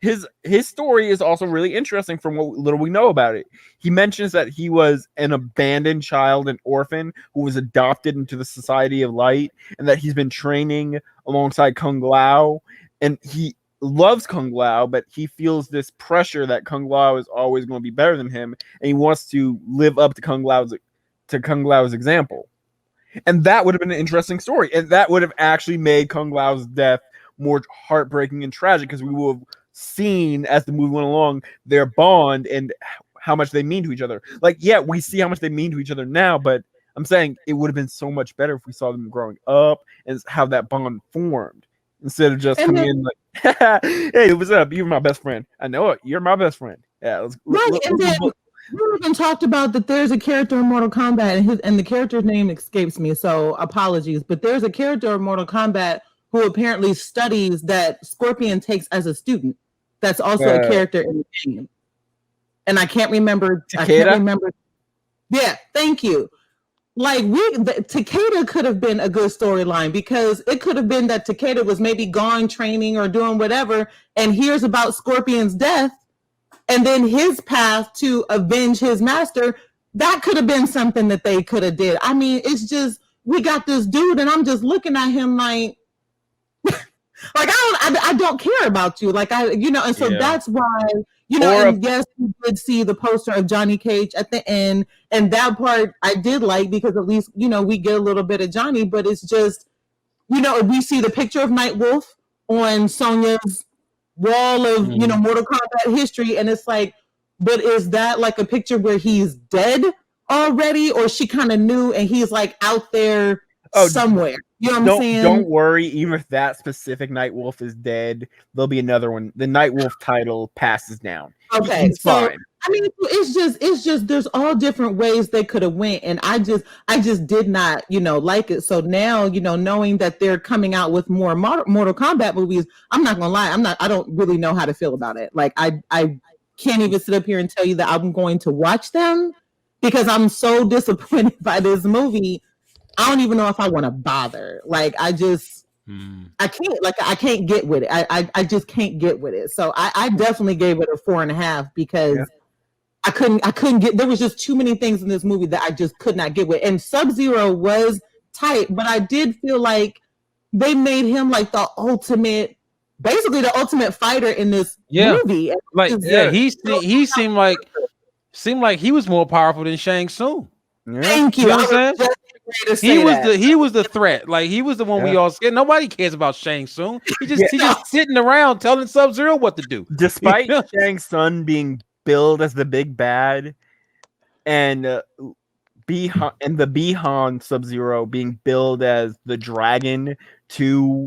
his story is also really interesting from what little we know about it. He mentions that he was an abandoned child, an orphan who was adopted into the Society of Light, and that he's been training alongside Kung Lao, and he loves Kung Lao, but he feels this pressure that Kung Lao is always going to be better than him, and he wants to live up to Kung Lao's example. And that would have been an interesting story, and that would have actually made Kung Lao's death more heartbreaking and tragic, because we would have seen as the movie went along their bond and how much they mean to each other. Like, yeah, we see how much they mean to each other now, but I'm saying it would have been so much better if we saw them growing up and how that bond formed, instead of just coming in like, hey, what's up? You're my best friend. I know it. You're my best friend. Yeah, we even talked about that there's a character in Mortal Kombat, and the character's name escapes me, so apologies, but there's a character in Mortal Kombat who apparently studies that Scorpion takes as a student. That's also a character in the game. And I can't remember. Yeah, thank you. Like, Takeda could have been a good storyline, because it could have been that Takeda was maybe gone training or doing whatever and hears about Scorpion's death, and then his path to avenge his master. That could have been something that they could have did. I mean, it's just, we got this dude and I'm just looking at him like, like I don't care about you, like and so that's why and yes, we did see the poster of Johnny Cage at the end, and that part I did like, because at least we get a little bit of Johnny, but it's just we see the picture of Nightwolf on Sonya's wall of Mortal Kombat history, and it's like, but is that like a picture where he's dead already, or she kind of knew and he's like out there somewhere? You know what I'm saying? Don't worry, even if that specific Nightwolf is dead, there'll be another one. The Nightwolf title passes down. Okay, he's fine. I mean, it's just there's all different ways they could have went, and I just did not like it. So now knowing that they're coming out with more Mortal Kombat movies, I'm not gonna lie, I don't really know how to feel about it. Like, I can't even sit up here and tell you that I'm going to watch them, because I'm so disappointed by this movie. I don't even know if I want to bother. Like, I just I can't get with it. I just can't get with it. So I definitely gave it a 4.5, because I couldn't get, there was just too many things in this movie that I just could not get with. And Sub-Zero was tight, but I did feel like they made him like the ultimate, basically the ultimate fighter in this movie. And like he seemed like he was more powerful than Shang Tsung. Thank you. You know what I'm saying? He was the threat. Like he was the one we all scared. Nobody cares about Shang Tsung. He's just sitting around telling Sub-Zero what to do. Despite Shang Tsung being billed as the big bad, and the Bi-Han Sub-Zero being billed as the dragon to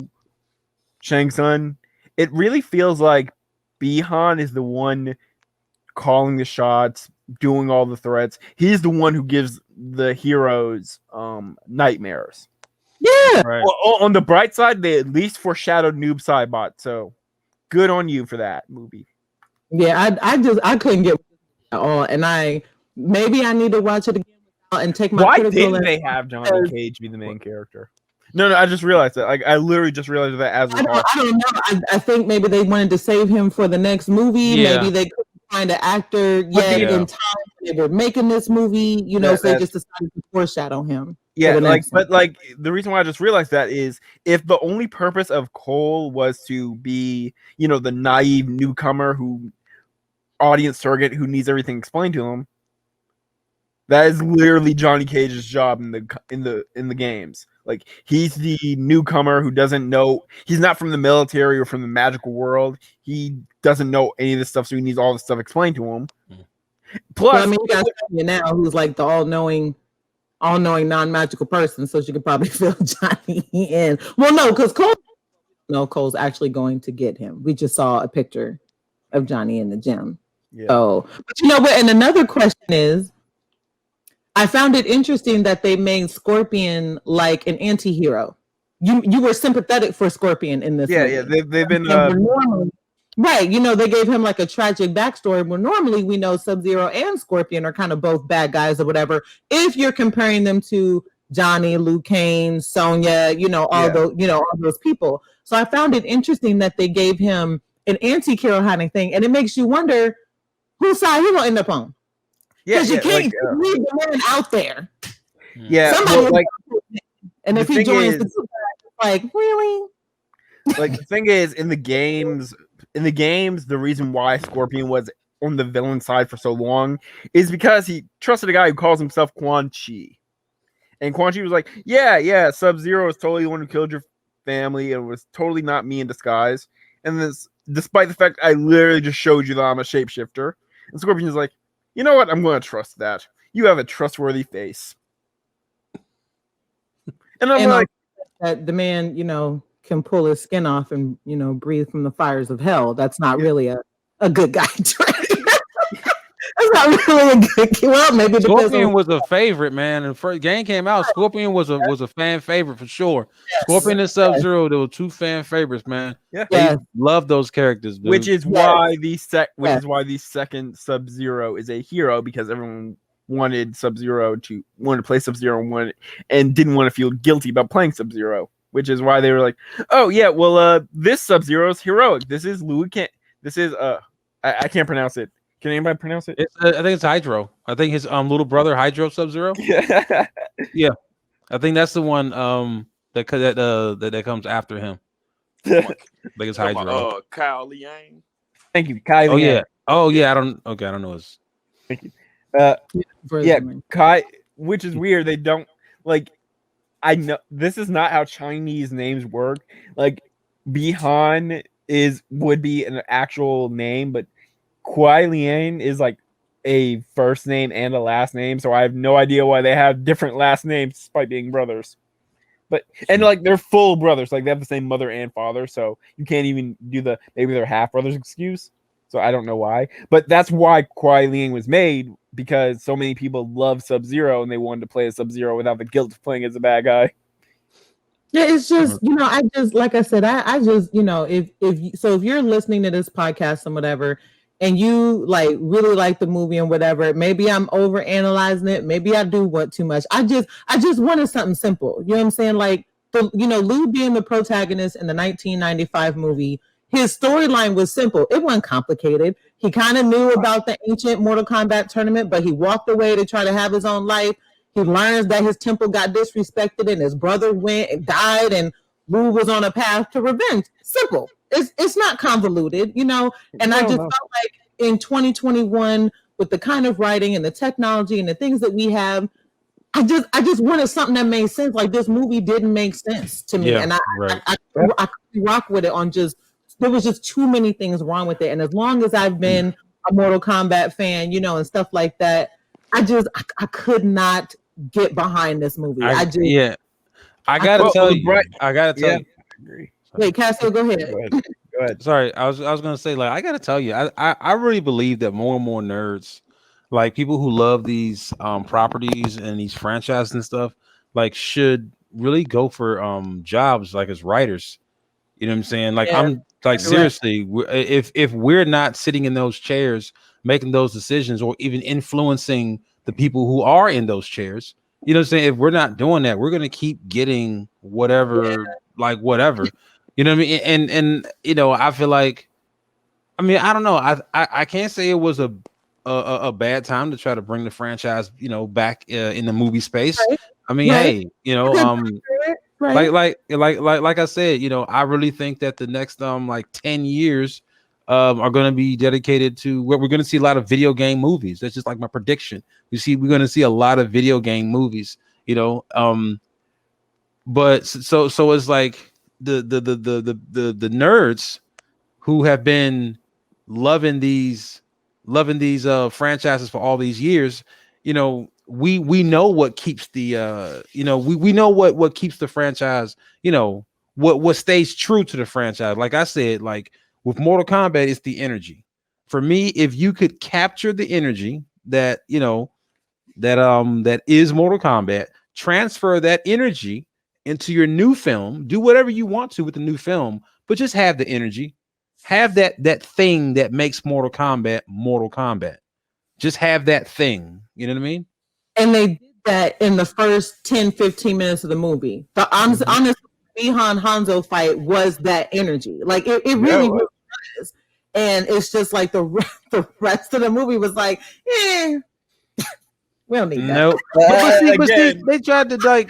Shang Tsung, it really feels like Bi-Han is the one calling the shots, doing all the threats. He's the one who gives the heroes nightmares. Yeah. Right. Well, on the bright side, they at least foreshadowed Noob Saibot, so good on you for that movie. Yeah, I couldn't get at all, and maybe I need to watch it again and take my. Why didn't they have Johnny Cage be the main character? No, I just realized that. Like, I literally just realized that as I don't know. I think maybe they wanted to save him for the next movie. Yeah. Maybe they couldn't find an actor yet in time. They were making this movie, so they just decided to foreshadow him. Yeah, but the reason why I just realized that is if the only purpose of Cole was to be, the naive newcomer audience surrogate who needs everything explained to him, that is literally Johnny Cage's job in the games. Like, he's the newcomer who doesn't know. He's not from the military or from the magical world. He doesn't know any of this stuff, so he needs all this stuff explained to him. Plus, you got Sonya now, who's like the all-knowing non-magical person, so she could probably fill Johnny in. Well, no, because Cole's actually going to get him. We just saw a picture of Johnny in the gym. Yeah. So, but you know what? And another question is, I found it interesting that they made Scorpion like an anti-hero. You were sympathetic for Scorpion in this movie. Yeah, they've been right. They gave him like a tragic backstory where normally we know Sub-Zero and Scorpion are kind of both bad guys or whatever. If you're comparing them to Johnny, Liu Kang, Sonya, all those people. So I found it interesting that they gave him an anti-hero kind of thing, and it makes you wonder whose side he will end up on. Because you can't leave the man out there. Yeah, and if he joins the really? Like, the thing is, in the games, the reason why Scorpion was on the villain side for so long is because he trusted a guy who calls himself Quan Chi. And Quan Chi was like, yeah, Sub-Zero is totally the one who killed your family. It was totally not me in disguise. And this, despite the fact I literally just showed you that I'm a shapeshifter. And Scorpion is like, you know what? I'm going to trust that. You have a trustworthy face. And I'm like, that the man, can pull his skin off and, breathe from the fires of hell. That's not really a good guy trait. That's not really a good. Well, maybe Scorpion was a favorite, man. And the first game came out, Scorpion was a fan favorite for sure. Yes. Scorpion and Sub-Zero, there were two fan favorites, man. Yeah, love those characters, dude. Which is why the second Sub-Zero is a hero, because everyone wanted Sub-Zero to play Sub-Zero and didn't want to feel guilty about playing Sub-Zero. Which is why they were like, oh yeah, well, this Sub-Zero is heroic. This is Liu Kang. This is I can't pronounce it. Can anybody pronounce it? I think it's Hydro. I think his little brother Hydro Sub-Zero. Yeah. I think that's the one that comes after him. I think it's Hydro. Kyle Liang. Thank you, Kai. Oh yeah. I don't know his. Thank you. Kai, which is weird. They don't like. I know this is not how Chinese names work. Like, Bi-Han would be an actual name, but Kuai Liang is like a first name and a last name, so I have no idea why they have different last names despite being brothers. And they're full brothers, like they have the same mother and father, so you can't even do maybe they're half brothers excuse. So I don't know why, but that's why Kuai Liang was made, because so many people love Sub-Zero and they wanted to play as Sub-Zero without the guilt of playing as a bad guy. Yeah, it's just, I just, like I said, I just, if you're listening to this podcast and whatever, and you really like the movie and whatever, maybe I'm over analyzing it. Maybe I do want too much. I just wanted something simple. You know what I'm saying? Like, Liu being the protagonist in the 1995 movie, his storyline was simple. It wasn't complicated. He kind of knew about the ancient Mortal Kombat tournament, but he walked away to try to have his own life. He learns that his temple got disrespected and his brother went and died and Wu was on a path to revenge. Simple. It's not convoluted, you know. And I just felt like in 2021, with the kind of writing and the technology and the things that we have, I just wanted something that made sense. Like this movie didn't make sense to me, and I couldn't rock with it on just. There was just too many things wrong with it, and as long as I've been a Mortal Kombat fan, you know, and stuff like that, I could not get behind this movie. I gotta tell you. I agree. Wait, Cassio, go ahead. Go ahead. Sorry, I was gonna say, like, I gotta tell you, I really believe that more and more nerds, like people who love these properties and these franchises and stuff, like should really go for jobs like as writers. You know what I'm saying? Like I'm like seriously, if we're not sitting in those chairs making those decisions or even influencing the people who are in those chairs, you know what I'm saying? If we're not doing that, we're gonna keep getting whatever, like whatever. You know what I mean? And you know, I feel like, I mean, I don't know. I can't say it was a bad time to try to bring the franchise, you know, back in the movie space. Right. I mean, hey, you know, right. like I said, you know, I really think that the next like 10 years are going to be dedicated to where we're going to see a lot of video game movies. That's just like my prediction. We're going to see a lot of video game movies, you know. But so it's like the nerds who have been loving these franchises for all these years, you know, we know what keeps the you know, we know what keeps the franchise, you know, what stays true to the franchise. Like I said, like with Mortal Kombat, it's the energy. For me, if you could capture the energy that, you know, that is Mortal Kombat, transfer that energy into your new film, do whatever you want to with the new film, but just have the energy. Have that thing that makes Mortal Kombat. Just have that thing. You know what I mean? And they did that in the first 10, 15 minutes of the movie. The honest Bihan Hanzo fight was that energy. Like it really was. And it's just like the rest of the movie was like, we don't need that. Nope. But see, they tried to like.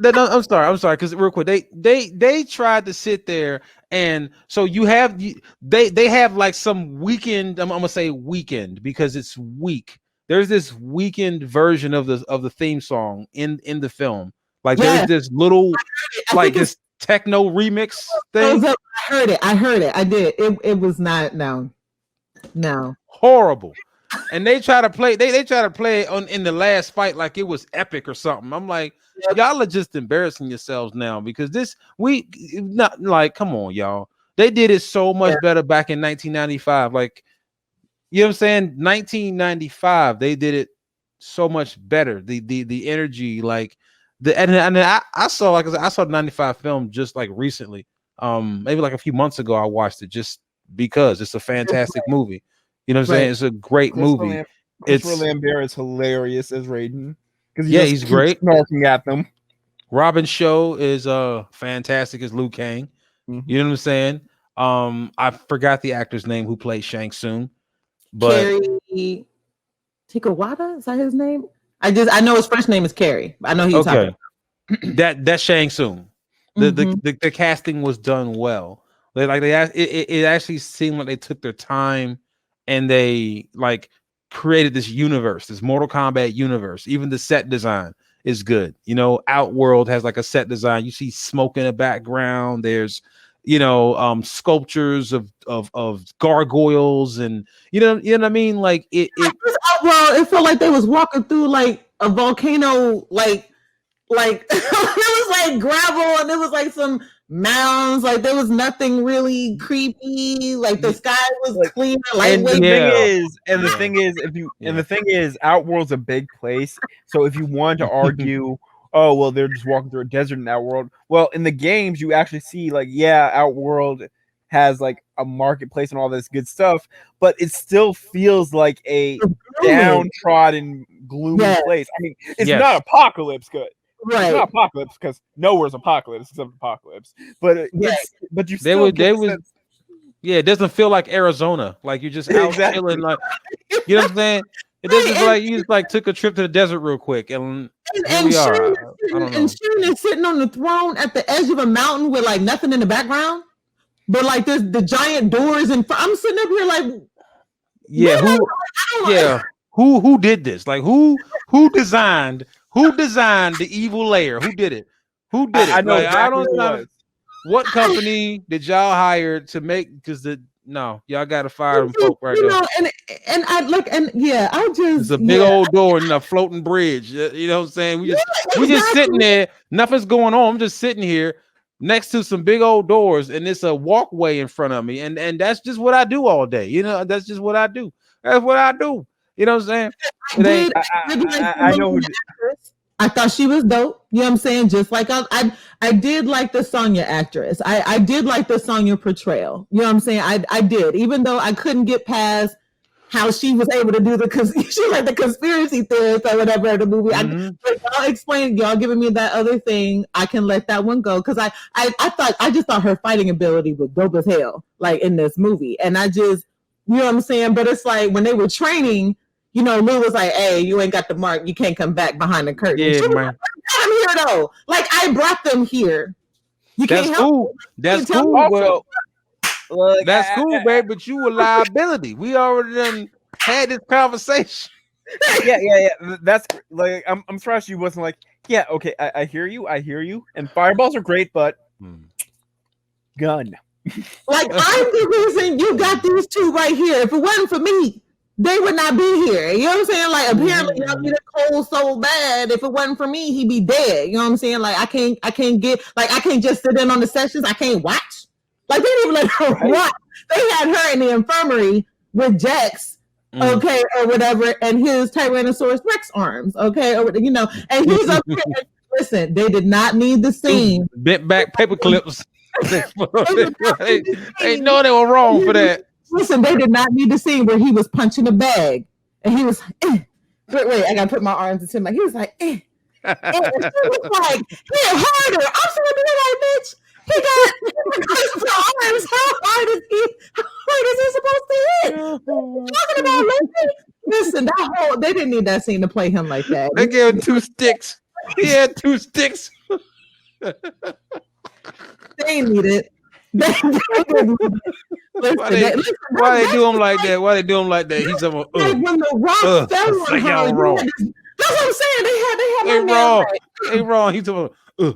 I'm sorry, because real quick, they tried to sit there, and so you have they have like some weekend. I'm gonna say weekend because it's weak. There's this weekend version of the theme song in the film. Like there's this little like this techno remix thing. I heard it. I did. It was not no horrible. And they try to play. They try to play it in the last fight like it was epic or something. I'm like, y'all are just embarrassing yourselves now because not like, come on, y'all. They did it so much better back in 1995. Like, you know what I'm saying? 1995, they did it so much better. The energy, like and I saw, like I saw the 95 film just like recently. Maybe like a few months ago, I watched it just because it's a fantastic movie. You know what I'm saying? It's a great movie. Christopher Lambert is hilarious as Raiden. He's great. Snarking at them. Robin Show is fantastic as Liu Kang. Mm-hmm. You know what I'm saying? I forgot the actor's name who played Shang Tsung, but Kerry Tikawada, is that his name? I know his first name is Kerry. I know he's okay. That's Shang Tsung. The casting was done well. It actually seemed like they took their time and they like created this universe, this Mortal Kombat universe. Even the set design is good. You know, Outworld has like a set design. You see smoke in the background. There's, you know, sculptures of gargoyles, and you know what I mean. Like it felt like they was walking through like a volcano, like it was like gravel, and it was like some mounds. Like there was nothing really creepy. Like the sky was clean. And the thing is, Outworld's a big place. So if you wanted to argue, oh well, they're just walking through a desert in Outworld. Well, in the games, you actually see like, Outworld has like a marketplace and all this good stuff, but it still feels like a downtrodden, gloomy place. I mean, it's not Apocalypse good. Right. It's not Apocalypse because nowhere's Apocalypse except Apocalypse. But but you still it doesn't feel like Arizona. Like you're just out chilling, like, you know what I'm saying? It doesn't feel like you just like took a trip to the desert real quick, and here we are. I don't know. And Sheen is sitting on the throne at the edge of a mountain with like nothing in the background, but like there's the giant doors, and I'm sitting up here like, who did this? Like who designed the evil layer? Who did it? Who did it? I know like, exactly I don't who it know. was. What company did y'all hire to make? Because y'all got to fire them folk right you now. know, and I look and I just It's a big old door and a floating bridge. You know what I'm saying? We just sitting there. Nothing's going on. I'm just sitting here next to some big old doors, and it's a walkway in front of me, and that's just what I do all day. You know, that's just what I do. That's what I do. You know what I'm saying? I know who. I thought she was dope. You know what I'm saying? Just like I did like the Sonya actress. I did like the Sonya portrayal. You know what I'm saying? I did, even though I couldn't get past how she was able to do she like the conspiracy theorist or whatever in the movie. Y'all giving me that other thing. I can let that one go because I just thought her fighting ability was dope as hell, like in this movie. And I just, you know what I'm saying? But it's like when they were training, you know, Lou was like, "Hey, you ain't got the mark. You can't come back behind the curtain." Yeah, she was man. like, I'm here though. Like I brought them here. You That's can't cool. help That's tell cool. Also, look, That's cool, babe. But you a liability. We already done had this conversation. Yeah. That's like I'm surprised she wasn't like, yeah, okay, I hear you, and fireballs are great, but gun. Like I'm the reason you got these two right here. If it wasn't for me, they would not be here. You know what I'm saying? Like apparently y'all need a Cole so bad. If it wasn't for me, he'd be dead. You know what I'm saying? Like I can't just sit in on the sessions. I can't watch. Like they didn't even let her watch. They had her in the infirmary with Jax, okay, or whatever, and his Tyrannosaurus Rex arms, okay, or you know, and he's up here. Listen, they did not need the scene. Bent back paper clips. They know they were wrong for that. Listen, they did not need the scene where he was punching a bag and he was wait, I gotta put my arms into him. Like he was like, And she was like, hit harder. I'm sitting there like, bitch, he got arms. How hard is he supposed to hit? Talking about listen, they didn't need that scene to play him like that. They gave him 2 sticks. He had 2 sticks. They need it. Why they do him like that? Why they do him like that? He's like when the rock fell on her. Wrong. That's what I'm saying. They had wrong. They wrong. He's talking. I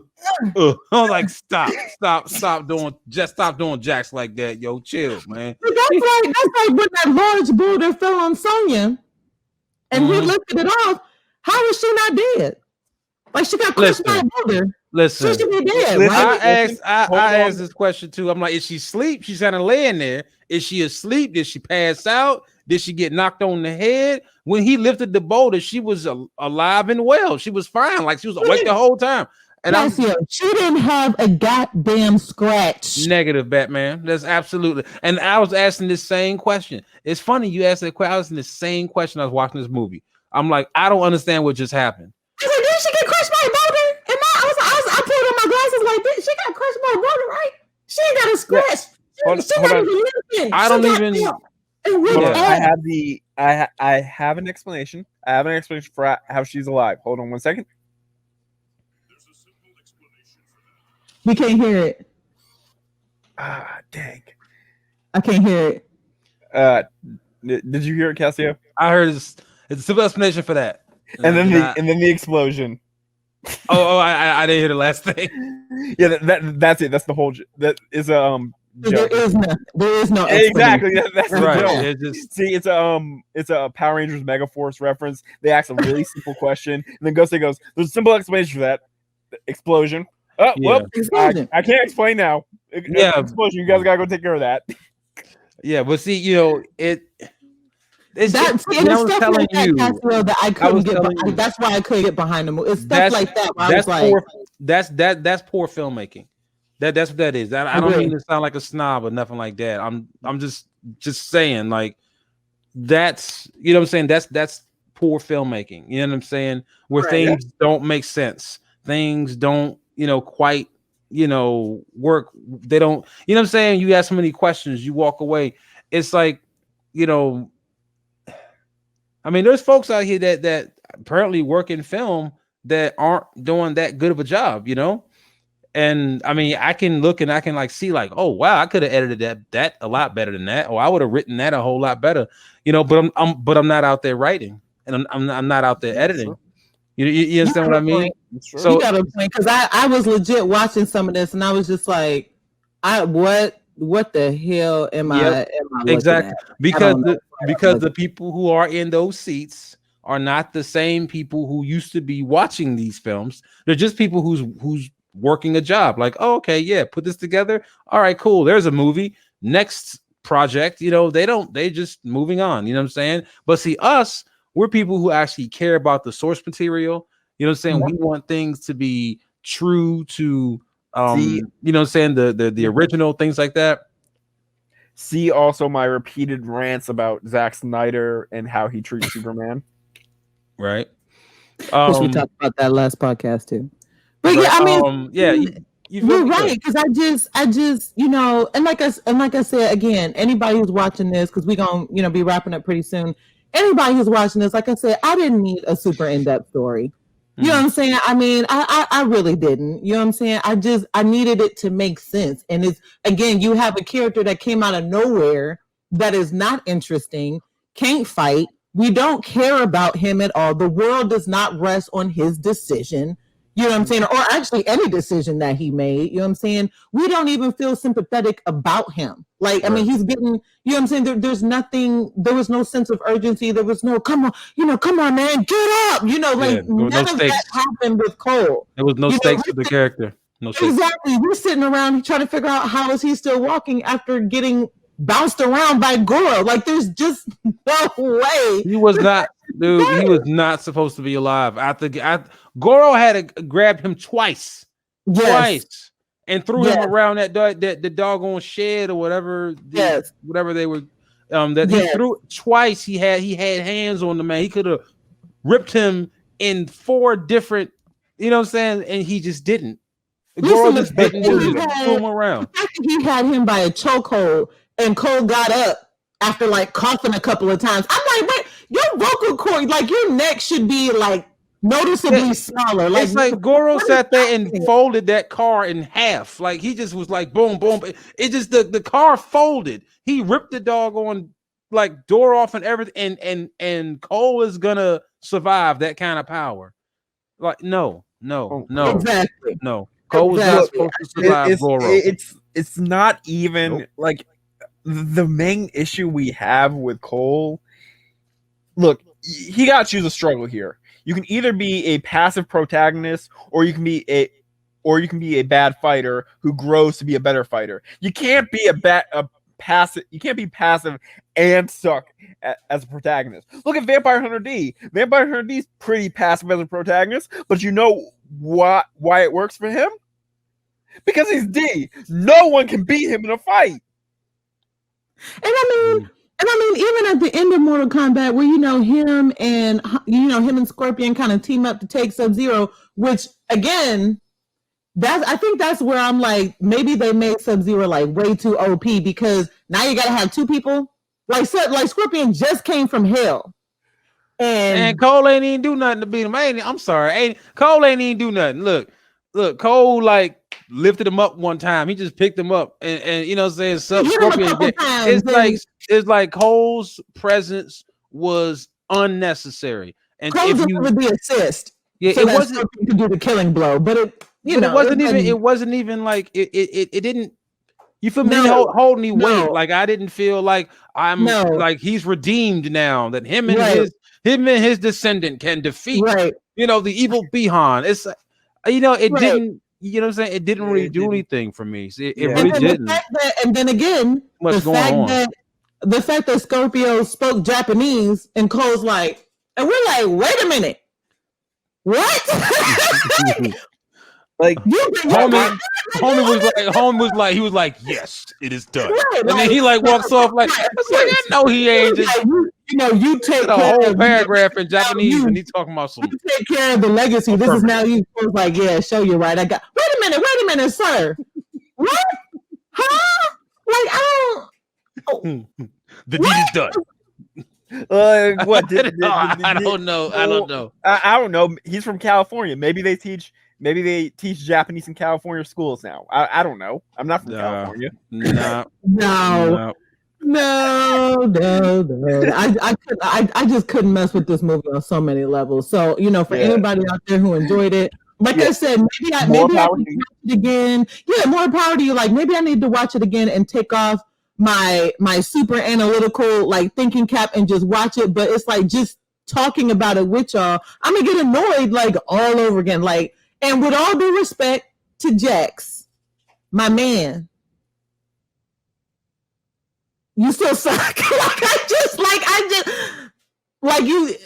was like, stop doing jacks like that, yo. Chill, man. That's like when that large boulder fell on Sonya, and he lifted it off. How is she not dead? Like she got crushed by a boulder. Listen, she should be dead. Right? I asked this question too. I'm like, is she asleep? She's kind of laying there. Is she asleep? Did she pass out? Did she get knocked on the head? When he lifted the boulder, she was alive and well. She was fine. Like she was awake the whole time. And she didn't have a goddamn scratch. Negative, Batman. That's absolutely. And I was asking this same question. It's funny you asked that question. I was asking the same question. I was watching this movie. I'm like, I don't understand what just happened. I was like, did she get crushed by a boulder? And I put on my glasses like this. She got crushed by a boulder, right? She ain't got a scratch. I don't even. I have an explanation. I have an explanation for how she's alive. Hold on 1 second. We can't hear it. Dang. I can't hear it. Did you hear it, Cassio? I heard it's a simple explanation for that. And then the explosion. I didn't hear the last thing. Yeah, that's it. That's the whole. That is there is no exactly. That's right. See, it's a Power Rangers Megaforce reference. They ask a really simple question, and then Ghosty goes, "There's a simple explanation for that explosion." Oh, yeah. Well, I can't explain now. Explosion. You guys gotta go take care of that. Yeah, but see, you know it. It's that's stuff like that I couldn't get behind. That's why I couldn't get behind the movie. It's stuff like that. That's poor filmmaking. That's what that is. I don't mean to sound like a snob or nothing like that. I'm just saying, like, that's, you know what I'm saying, that's poor filmmaking. You know what I'm saying? Where things don't make sense. Things don't, quite, work. They don't, you know what I'm saying? You ask so many questions, you walk away. It's like, I mean, there's folks out here that apparently work in film that aren't doing that good of a job, you know. And I mean, I can look and I can like see like, oh wow, I could have edited that a lot better than that, or I would have written that a whole lot better, you know. But I'm not out there writing, and I'm not out there editing. You understand what I mean? So you got a point, because I was legit watching some of this and I was just like, what the hell am I exactly at? because the people who are in those seats are not the same people who used to be watching these films. They're just people who's working a job. Like, oh, okay, yeah, put this together. All right, cool. There's a movie. Next project, you know, they just moving on. You know what I'm saying? But see, us, we're people who actually care about the source material. You know what I'm saying? We want things to be true to you know what I'm saying, the original, things like that. See also my repeated rants about Zack Snyder and how he treats Superman. Right. We talked about that last podcast too. But right. yeah, I mean, you're right, because I just, you know, and like I said again, anybody who's watching this, because we're gonna, you know, be wrapping up pretty soon. Anybody who's watching this, like I said, I didn't need a super in-depth story. You know what I'm saying? I mean, I really didn't. You know what I'm saying? I needed it to make sense. And it's, again, you have a character that came out of nowhere that is not interesting, can't fight. We don't care about him at all. The world does not rest on his decision. You know what I'm saying? Or actually any decision that he made. You know what I'm saying? We don't even feel sympathetic about him. Like, I mean, he's getting, you know what I'm saying? There's nothing, there was no sense of urgency. There was no, come on, man, get up. You know, like none of that happened with Cole. There was no stakes for the character. No stakes. Exactly. We're sitting around trying to figure out how is he still walking after getting bounced around by Goro. Like, there's just no way. He was not, dude. He was not supposed to be alive. Goro had grabbed him twice, and threw him around the doggone shed or whatever. Whatever they were. He threw twice. He had hands on the man. He could have ripped him in 4 different. You know what I'm saying? And he just didn't. Goro just didn't threw him around. He had him by a chokehold. And Cole got up after like coughing a couple of times. I'm like, wait, your vocal cord, like your neck should be like noticeably smaller. Like, it's like Goro sat there and folded that car in half. Like he just was like boom, boom. It just the car folded. He ripped the doggone like door off and everything. And Cole is gonna survive that kind of power. Like no. Exactly. No. Cole was not supposed to survive Goro. It's not even like. The main issue we have with Cole, look, he got to choose a struggle here. You can either be a passive protagonist, or you can be a bad fighter who grows to be a better fighter. You can't be passive. You can't be passive and suck as a protagonist. Look at Vampire Hunter D. Vampire Hunter D is pretty passive as a protagonist, but you know why it works for him? Because he's D. No one can beat him in a fight. And I mean, even at the end of Mortal Kombat, where him and Scorpion kind of team up to take Sub-Zero, which again, I think that's where I'm like, maybe they made Sub-Zero like way too OP, because now you gotta have 2 people. Like Scorpion just came from hell, and Cole ain't even do nothing to beat him. I'm sorry, Cole ain't even do nothing. Look, Cole like lifted him up one time. He just picked him up, and you know what I'm saying, Scorpion. It's like Cole's presence was unnecessary, and Cole delivered the assist. Yeah, so it wasn't to do the killing blow, but it wasn't even like it didn't. You feel me? Hold any weight. Like I didn't feel like like he's redeemed now. That him and his descendant can defeat. The evil Bihan. It's it didn't. You know what I'm saying? It didn't really do anything for me. It really didn't. And then again, the fact that Scorpio spoke Japanese and Cole's like, and we're like, wait a minute, what? Like homie was like, he was like, yes, it is done. And then he like walks off like, I know he ain't just. You take a whole paragraph in Japanese, and he's talking about some. You take care of the legacy. This is now you. Was like, yeah, show you right. Wait a minute, sir. What? Huh? Like I don't. The deed is done. What? I don't know. I don't know. I don't know. He's from California. Maybe they teach Japanese in California schools now. I don't know. I'm not from California. Nah. No. I just couldn't mess with this movie on so many levels. So, for anybody out there who enjoyed it, like I said, maybe I need to watch it again. Yeah, more power to you. Like maybe I need to watch it again and take off my super analytical like thinking cap and just watch it. But it's like just talking about it with y'all, I'm gonna get annoyed like all over again. Like, and with all due respect to Jax, my man, you still suck. like you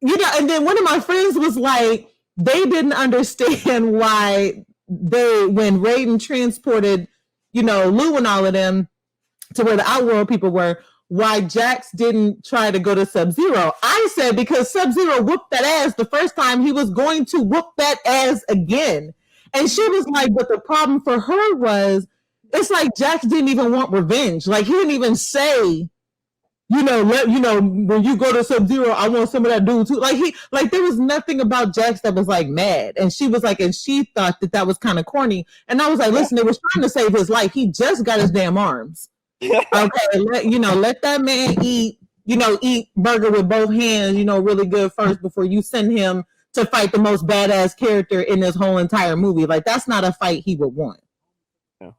know, and then one of my friends was like, they didn't understand why when Raiden transported, Lou and all of them to where the Outworld people were, why Jax didn't try to go to Sub-Zero. I said because Sub-Zero whooped that ass the first time, he was going to whoop that ass again. And she was like, but the problem for her was, it's like Jax didn't even want revenge. Like he didn't even say, when you go to Sub-Zero, I want some of that dude too. Like there was nothing about Jax that was like mad. And she was like, and she thought that was kind of corny. And I was like, listen, they was trying to save his life. He just got his damn arms. Okay, let that man eat burger with both hands, really good first before you send him to fight the most badass character in this whole entire movie. Like that's not a fight he would want. Yeah.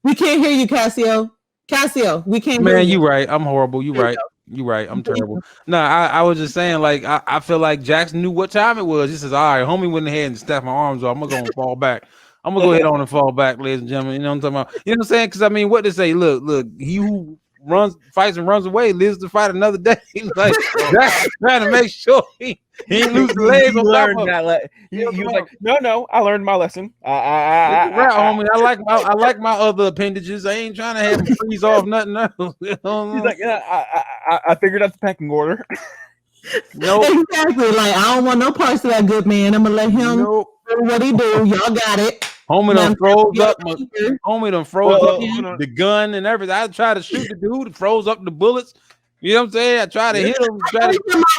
We can't hear you, Cassio. Cassio, we can't. Man, you right. I'm horrible. You right. You right. I'm terrible. No, I was just saying, like, I feel like Jackson knew what time it was. He says, all right, homie went ahead and stacked my arms off. I'm gonna fall back. I'm gonna go ahead on and fall back, ladies and gentlemen. You know what I'm talking about? You know what I'm saying? Because I mean, what they say? Look, he who fights and runs away lives to fight another day. He's like trying to make sure he ain't lose the legs on top of it. He was like, no, I learned my lesson. Homie. I like my other appendages. I ain't trying to have them freeze off nothing else. He's like, I figured out the pecking order. Nope. Exactly. Like I don't want no parts of that good man. I'm gonna let him do what he do. Y'all got it. Homie done froze up the gun and everything. I tried to shoot the dude, it froze up the bullets. You know what I'm saying? I tried to hit him.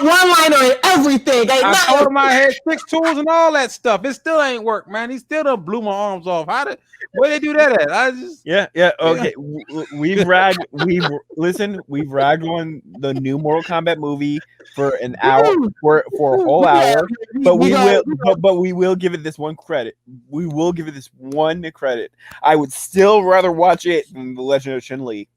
One-liner and everything. I told him I had 6 tools and all that stuff. It still ain't work, man. He still done blew my arms off. Where they do that at? Okay. We've ragged on the new Mortal Kombat movie for an hour, for a whole hour. But we will give it this one credit. We will give it this one credit. I would still rather watch it than The Legend of Chun-Li.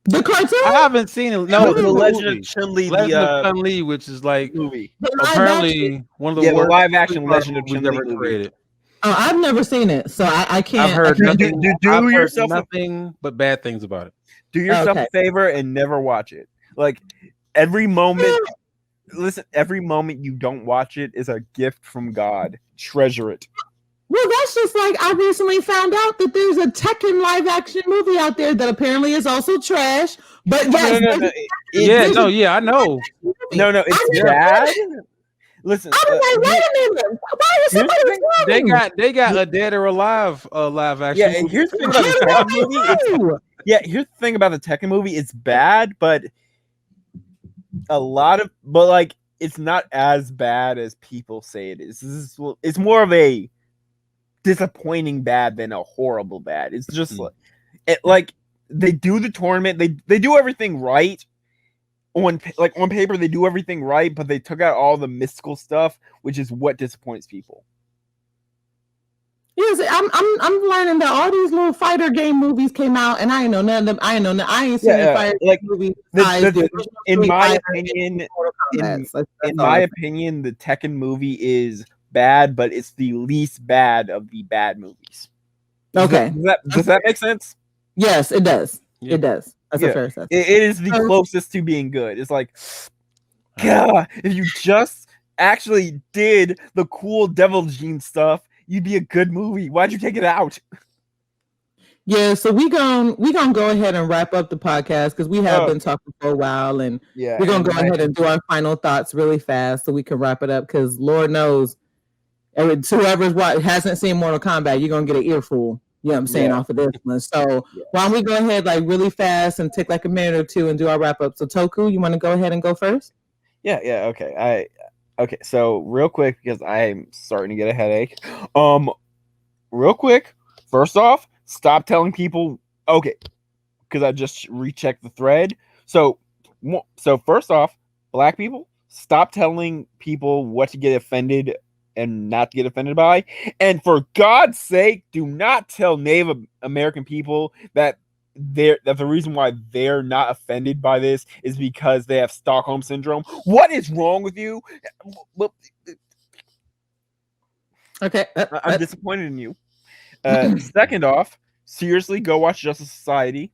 The cartoon? I haven't seen it. No, The Legend of Chun-Li. Legend of Chun-Li, which is like movie. Apparently one of the worst live action Legend of Chun-Li ever created. Oh, I've never seen it, so I can't. I've heard nothing. Do yourself nothing but bad things about it. Do yourself a favor and never watch it. Like every moment, every moment you don't watch it is a gift from God. Treasure it. Well, that's just like I recently found out that there's a Tekken live action movie out there that apparently is also trash. But yes, I know. No, it's bad. Listen, I was like, wait a minute. Why is somebody they got a Dead or Alive live action. Yeah, and here's the thing about the Tekken movie. Here's the thing about the Tekken movie. It's bad, but it's not as bad as people say it is. It's more of a disappointing bad than a horrible bad. It's just like they do the tournament. They do everything right. On paper they do everything right, but they took out all the mystical stuff, which is what disappoints people. Yes, I'm learning that all these little fighter game movies came out, and I ain't know none of them. I ain't seen any fighter game movies. In my opinion, the Tekken movie is bad, but it's the least bad of the bad movies. Okay, does that make sense? Yes, it does. Yeah. It does. That's a fair assessment. It is the closest to being good. It's like, God, if you just actually did the cool Devil Gene stuff, you'd be a good movie. Why'd you take it out? Yeah, so we gonna go ahead and wrap up the podcast because we have been talking for a while, and we're gonna go ahead and do our final thoughts really fast so we can wrap it up. Because Lord knows, whoever's hasn't seen Mortal Kombat, you're gonna get an earful. You know what I'm saying, off of this one. So why don't we go ahead like really fast and take like a minute or two and do our wrap up. So Toku, you want to go ahead and go first? Yeah, okay. Okay, so real quick, because I'm starting to get a headache. Real quick, first off, stop telling people, okay, because I just rechecked the thread. So first off, black people, stop telling people what to get offended and not to get offended by. And for God's sake, do not tell Native American people that the reason why they're not offended by this is because they have Stockholm syndrome. What is wrong with you? Okay. I'm disappointed in you. Second off, seriously, go watch Justice Society.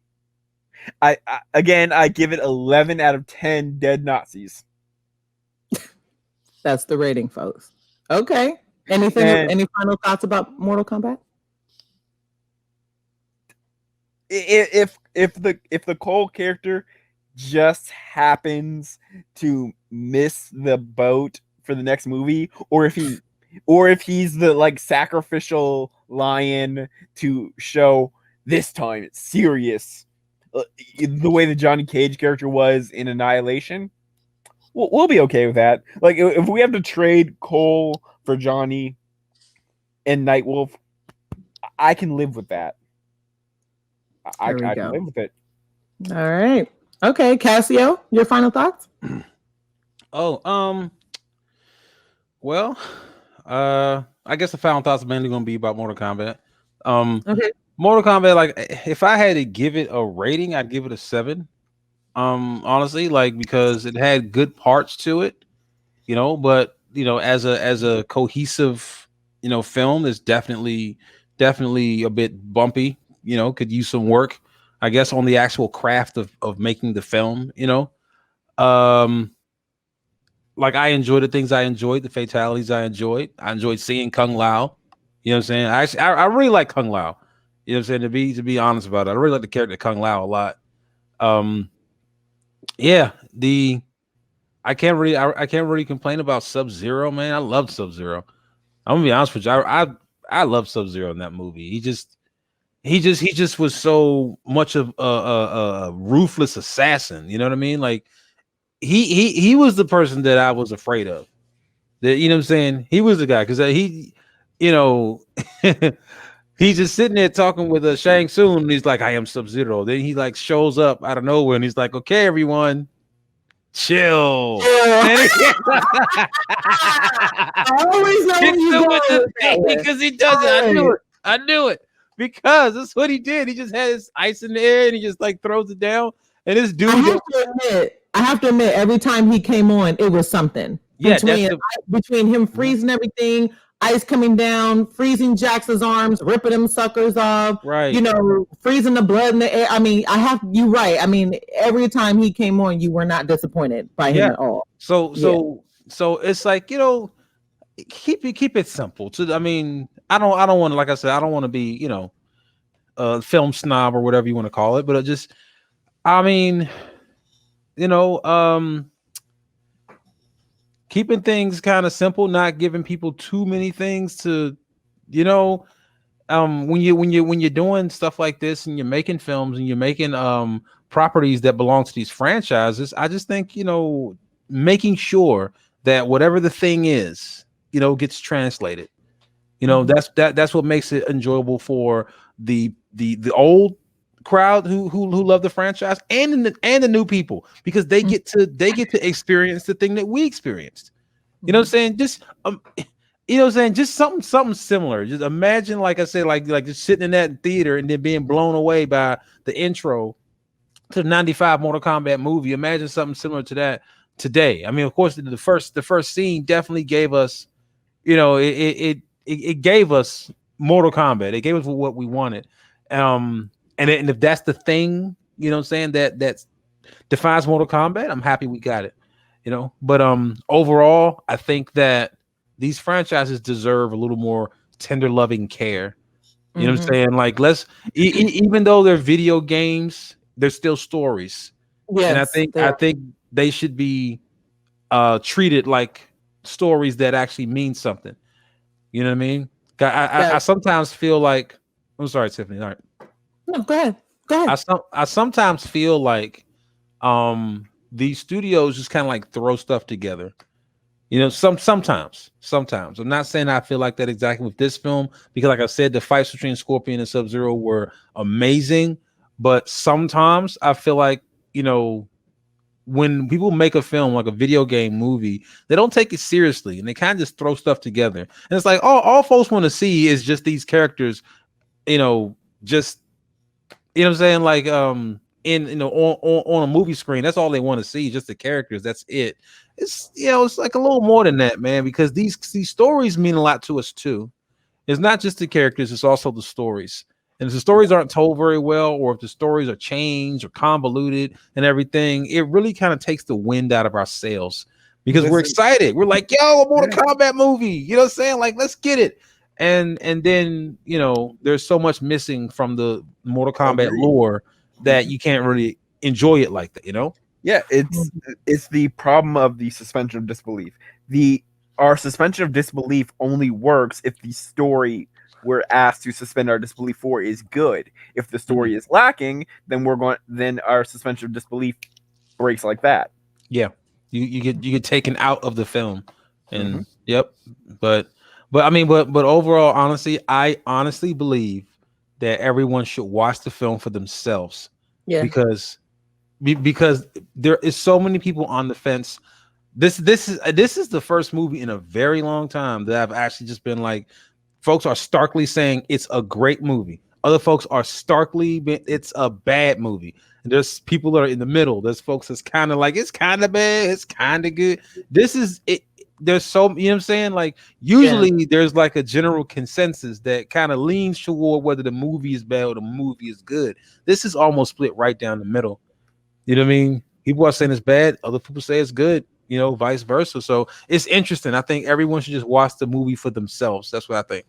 I give it 11 out of 10 dead Nazis. That's the rating, folks. Okay. Any final thoughts about Mortal Kombat? If the Cole character just happens to miss the boat for the next movie, or if he's the like sacrificial lion to show this time it's serious, the way the Johnny Cage character was in Annihilation, we'll be okay with that. Like if we have to trade Cole for Johnny and Nightwolf, I can live with that. I can live with it. All right. Okay, Cassio, your final thoughts? Well, I guess the final thoughts are mainly going to be about Mortal Kombat. Okay. Mortal Kombat, like if I had to give it a rating, I'd give it a 7. Honestly, like because it had good parts to it, but as a cohesive, film is definitely a bit bumpy, could use some work, I guess, on the actual craft of making the film, like I enjoyed the things I enjoyed, the fatalities I enjoyed seeing Kung Lao, you know what I'm saying? I really like Kung Lao, you know what I'm saying, to be honest about it. I really like the character Kung Lao a lot. I can't really complain about Sub-Zero, man. I love Sub-Zero. I'm gonna be honest with you. I love Sub-Zero in that movie. He just was so much of a ruthless assassin. You know what I mean? Like he was the person that I was afraid of. That, you know what I'm saying? He was the guy because he's just sitting there talking with Shang Tsung, and he's like, "I am Sub-Zero." Then he like shows up out of nowhere, and he's like, "Okay, everyone, chill." I always know because he does it. I knew it because that's what he did. He just had his ice in the air and he just like throws it down. And this dude, I have to admit, every time he came on, it was something. Yeah, between him freezing everything, ice coming down, freezing Jax's arms, ripping them suckers off, right? Freezing the blood in the air. I mean, you right. I mean, every time he came on, you were not disappointed by him at all. So it's like, keep it simple. I mean, I don't want to, like I said, I don't want to be, a film snob or whatever you want to call it, but I mean, keeping things kind of simple, not giving people too many things to, when you're doing stuff like this and you're making films and you're making properties that belong to these franchises, I just think, making sure that whatever the thing is, gets translated. That's what makes it enjoyable for the old crowd who love the franchise and the new people, because they get to experience the thing that we experienced. You know what I'm saying? Just just something similar. Just imagine, like I said, like just sitting in that theater and then being blown away by the intro to the 95 Mortal Kombat movie. Imagine something similar to that today. I mean, of course, the first scene definitely gave us, it gave us Mortal Kombat. It gave us what we wanted. And if that's the thing, that defines Mortal Kombat, I'm happy we got it. But overall, I think that these franchises deserve a little more tender, loving care. You know what I'm saying? Like, even though they're video games, they're still stories. Yes, and I think they should be treated like stories that actually mean something. You know what I mean? I sometimes feel like I'm sorry, Tiffany. All right. No, go ahead. Go ahead. I sometimes feel like these studios just kind of like throw stuff together. You know, sometimes. I'm not saying I feel like that exactly with this film because, like I said, the fights between Scorpion and Sub-Zero were amazing. But sometimes I feel like, you know, when people make a film like a video game movie, they don't take it seriously and they kind of just throw stuff together. And it's like all folks want to see is just these characters, you know, just you know what I'm saying, like in you know on a movie screen. That's all they want to see, just the characters. That's it. It's you know, it's like a little more than that, man, because these stories mean a lot to us too. It's not just the characters, it's also the stories. And if the stories aren't told very well, or if the stories are changed or convoluted and everything, it really kind of takes the wind out of our sails because we're excited. We're like, yo, a Mortal Kombat movie. You know what I'm saying? Like, let's get it. And then, you know, there's so much missing from the Mortal Kombat lore that you can't really enjoy it like that, you know? Yeah, it's the problem of the suspension of disbelief. Our suspension of disbelief only works if the story we're asked to suspend our disbelief for is good. If the story is lacking, then our suspension of disbelief breaks like that. Yeah, you get taken out of the film, and yep. But I mean, but overall, honestly, I honestly believe that everyone should watch the film for themselves. Yeah, because there is so many people on the fence. This is the first movie in a very long time that I've actually just been like, folks are starkly saying it's a great movie. Other folks are starkly it's a bad movie. And there's people that are in the middle. There's folks that's kind of like it's kind of bad, it's kind of good. This is it. There's so you know what I'm saying. Like usually there's like a general consensus that kind of leans toward whether the movie is bad or the movie is good. This is almost split right down the middle. You know what I mean? People are saying it's bad. Other people say it's good. You know, vice versa. So it's interesting. I think everyone should just watch the movie for themselves. That's what I think.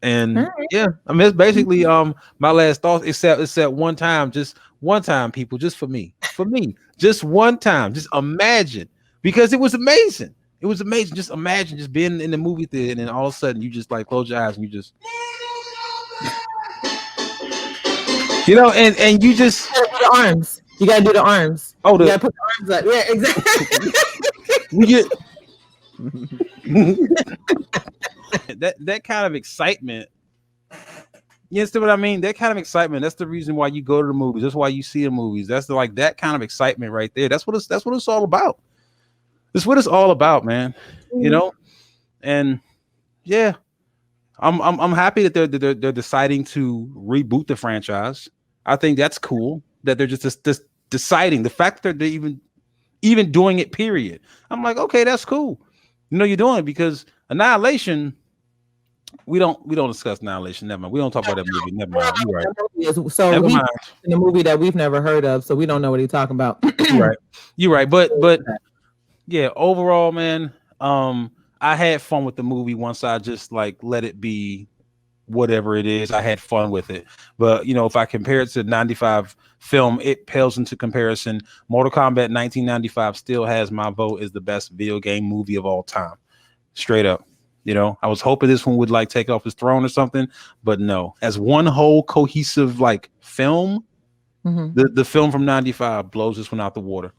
And yeah, I mean, it's basically my last thoughts. Except one time, people, just for me, just one time. Just imagine, because it was amazing. It was amazing. Just imagine just being in the movie theater, and then all of a sudden you just like close your eyes and you just. You know, and you just the arms. You gotta do the arms. Oh, you gotta put the arms up. Yeah, exactly. We get that kind of excitement. You understand what I mean? That kind of excitement. That's the reason why you go to the movies. That's why you see the movies. That's like that kind of excitement right there. That's what it's all about. That's what it's all about, man. You know, and yeah, I'm happy that they're deciding to reboot the franchise. I think that's cool that they're just deciding. The fact that they're even doing it, period. I'm like, okay, that's cool. You know, you're doing it because Annihilation. We don't discuss Annihilation. Never mind. We don't talk about that movie. Never mind. You're right. So he's in a movie that we've never heard of, so we don't know what he's talking about. You're right. But yeah, overall, man, I had fun with the movie once I just like let it be whatever it is. I had fun with it. But you know, if I compare it to the 95 film, it pales into comparison. Mortal Kombat 1995 still has my vote as the best video game movie of all time. Straight up. You know, I was hoping this one would like take off his throne or something, but no. As one whole cohesive like film, the film from 95 blows this one out the water.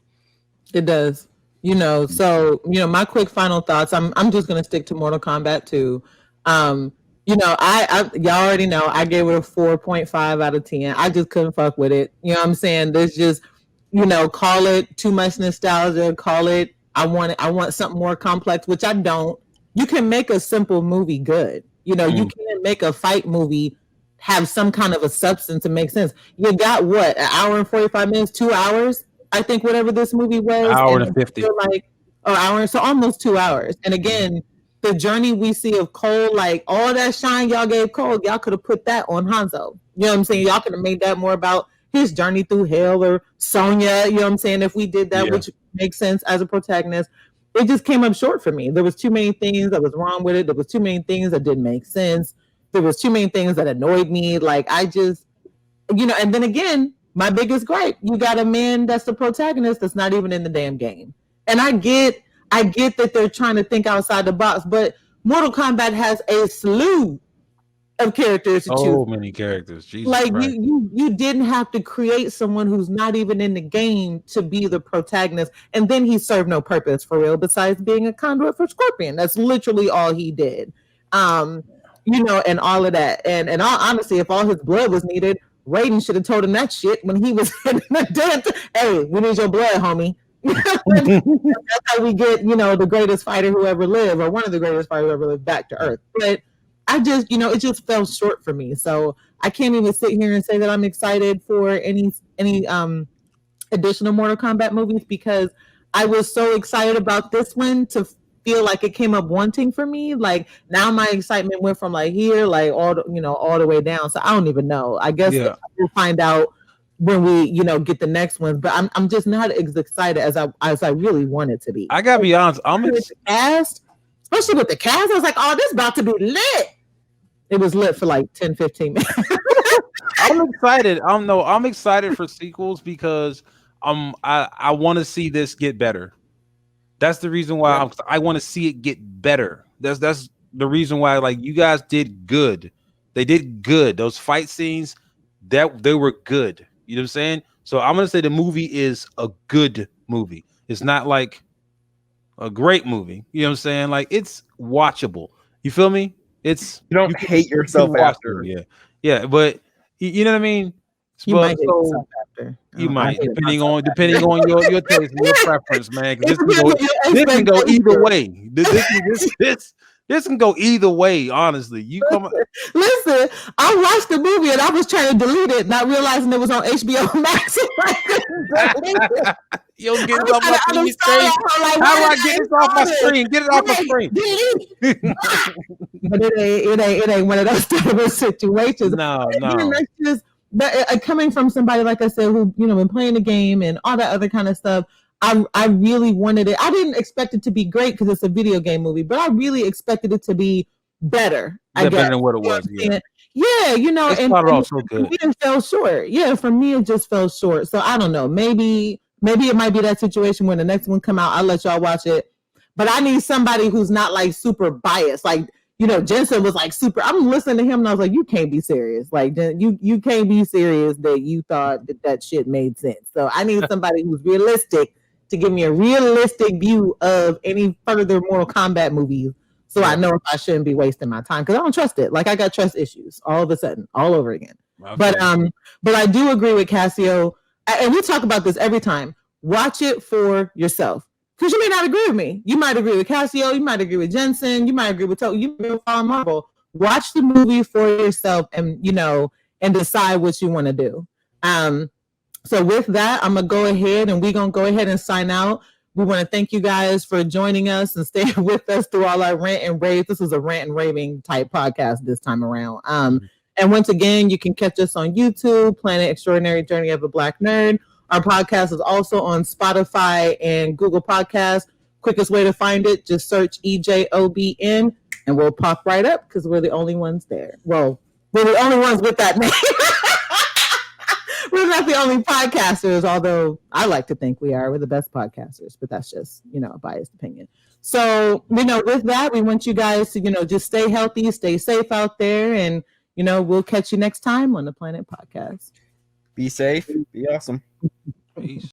It does. You know, so you know, my quick final thoughts. I'm just gonna stick to Mortal Kombat 2. You know, I y'all already know I gave it a 4.5 out of 10. I just couldn't fuck with it. You know what I'm saying? There's just, you know, call it too much nostalgia, call it I want something more complex, which I don't. You can make a simple movie good. You know, you can't make a fight movie have some kind of a substance to make sense. You got what, an hour and 45 minutes, 2 hours? I think whatever this movie was. Hour and 50. Like an hour, so almost 2 hours. And again, the journey we see of Cole, like all that shine y'all gave Cole, y'all could have put that on Hanzo. You know what I'm saying? Y'all could have made that more about his journey through hell or Sonya. You know what I'm saying? If we did that, which makes sense as a protagonist. It just came up short for me. There was too many things that was wrong with it. There was too many things that didn't make sense. There was too many things that annoyed me. Like I just, you know, and then again, my biggest gripe, you got a man that's the protagonist that's not even in the damn game. And I get that they're trying to think outside the box, but Mortal Kombat has a slew of characters to choose. So many characters. Jesus Like Christ. you didn't have to create someone who's not even in the game to be the protagonist, and then he served no purpose for real besides being a conduit for Scorpion. That's literally all he did. And all of that. And all honestly, if all his blood was needed, Raiden should have told him that shit when he was in the den. Hey, we need your blood, homie. That's how we get, the greatest fighter who ever lived, or one of the greatest fighters who ever lived, back to Earth. But I just, it just fell short for me. So I can't even sit here and say that I'm excited for any additional Mortal Kombat movies, because I was so excited about this one to feel like it came up wanting for me. Like now my excitement went from like here, like all the way down. So I don't even know. I guess we'll find out when we, get the next ones. But I'm just not as excited as I really wanted to be. I gotta be honest. Especially with the cast, I was like, oh, this is about to be lit. It was lit for like 10, 15 minutes. I'm excited. I'm excited for sequels because I want to see this get better. That's the reason why I want to see it get better. That's the reason why, like, you guys did good. They did good. Those fight scenes, that they were good. You know what I'm saying? So I'm gonna say the movie is a good movie. It's not like a great movie. You know what I'm saying? Like, it's watchable. You feel me? You don't hate yourself after. Yeah, but you know what I mean? You might hate yourself after. You might, depending on your taste and your preference, man. This can go either way. This can go either way. Honestly, listen. I watched the movie and I was trying to delete it, not realizing it was on HBO Max. You don't get it off my screen. How do I get this off my screen? Get it off my screen. But it ain't one of those type of situations. No. That's just. But coming from somebody, like I said, who been playing the game and all that other kind of stuff, I really wanted it. I didn't expect it to be great because it's a video game movie, but I really expected it to be better. Better than what it was. Yeah, and so good. It fell short. Yeah, for me it just fell short. So I don't know. Maybe it might be that situation when the next one come out. I'll let y'all watch it, but I need somebody who's not like super biased, like. Jensen was like super. I'm listening to him and I was like, you can't be serious. Like, you can't be serious that you thought that shit made sense. So I need somebody who's realistic to give me a realistic view of any further Mortal Kombat movies. So I know if I shouldn't be wasting my time, because I don't trust it. Like, I got trust issues all of a sudden, all over again. Okay. But I do agree with Cassio, and we talk about this every time. Watch it for yourself. Because you may not agree with me. You might agree with Cassio. You might agree with Jensen. You might agree with Toku. You may follow Marvel. Watch the movie for yourself and decide what you want to do. So with that, I'm going to go ahead and we're going to go ahead and sign out. We want to thank you guys for joining us and staying with us through all our rant and rave. This was a rant and raving type podcast this time around. And once again, you can catch us on YouTube, Planet Extraordinary Journey of a Black Nerd. Our podcast is also on Spotify and Google Podcasts. Quickest way to find it, just search EJOBN and we'll pop right up because we're the only ones there. Well, we're the only ones with that name. We're not the only podcasters, although I like to think we are. We're the best podcasters, but that's just, a biased opinion. So, with that, we want you guys to, just stay healthy, stay safe out there. And, we'll catch you next time on the Planet Podcast. Be safe. Be awesome. Peace.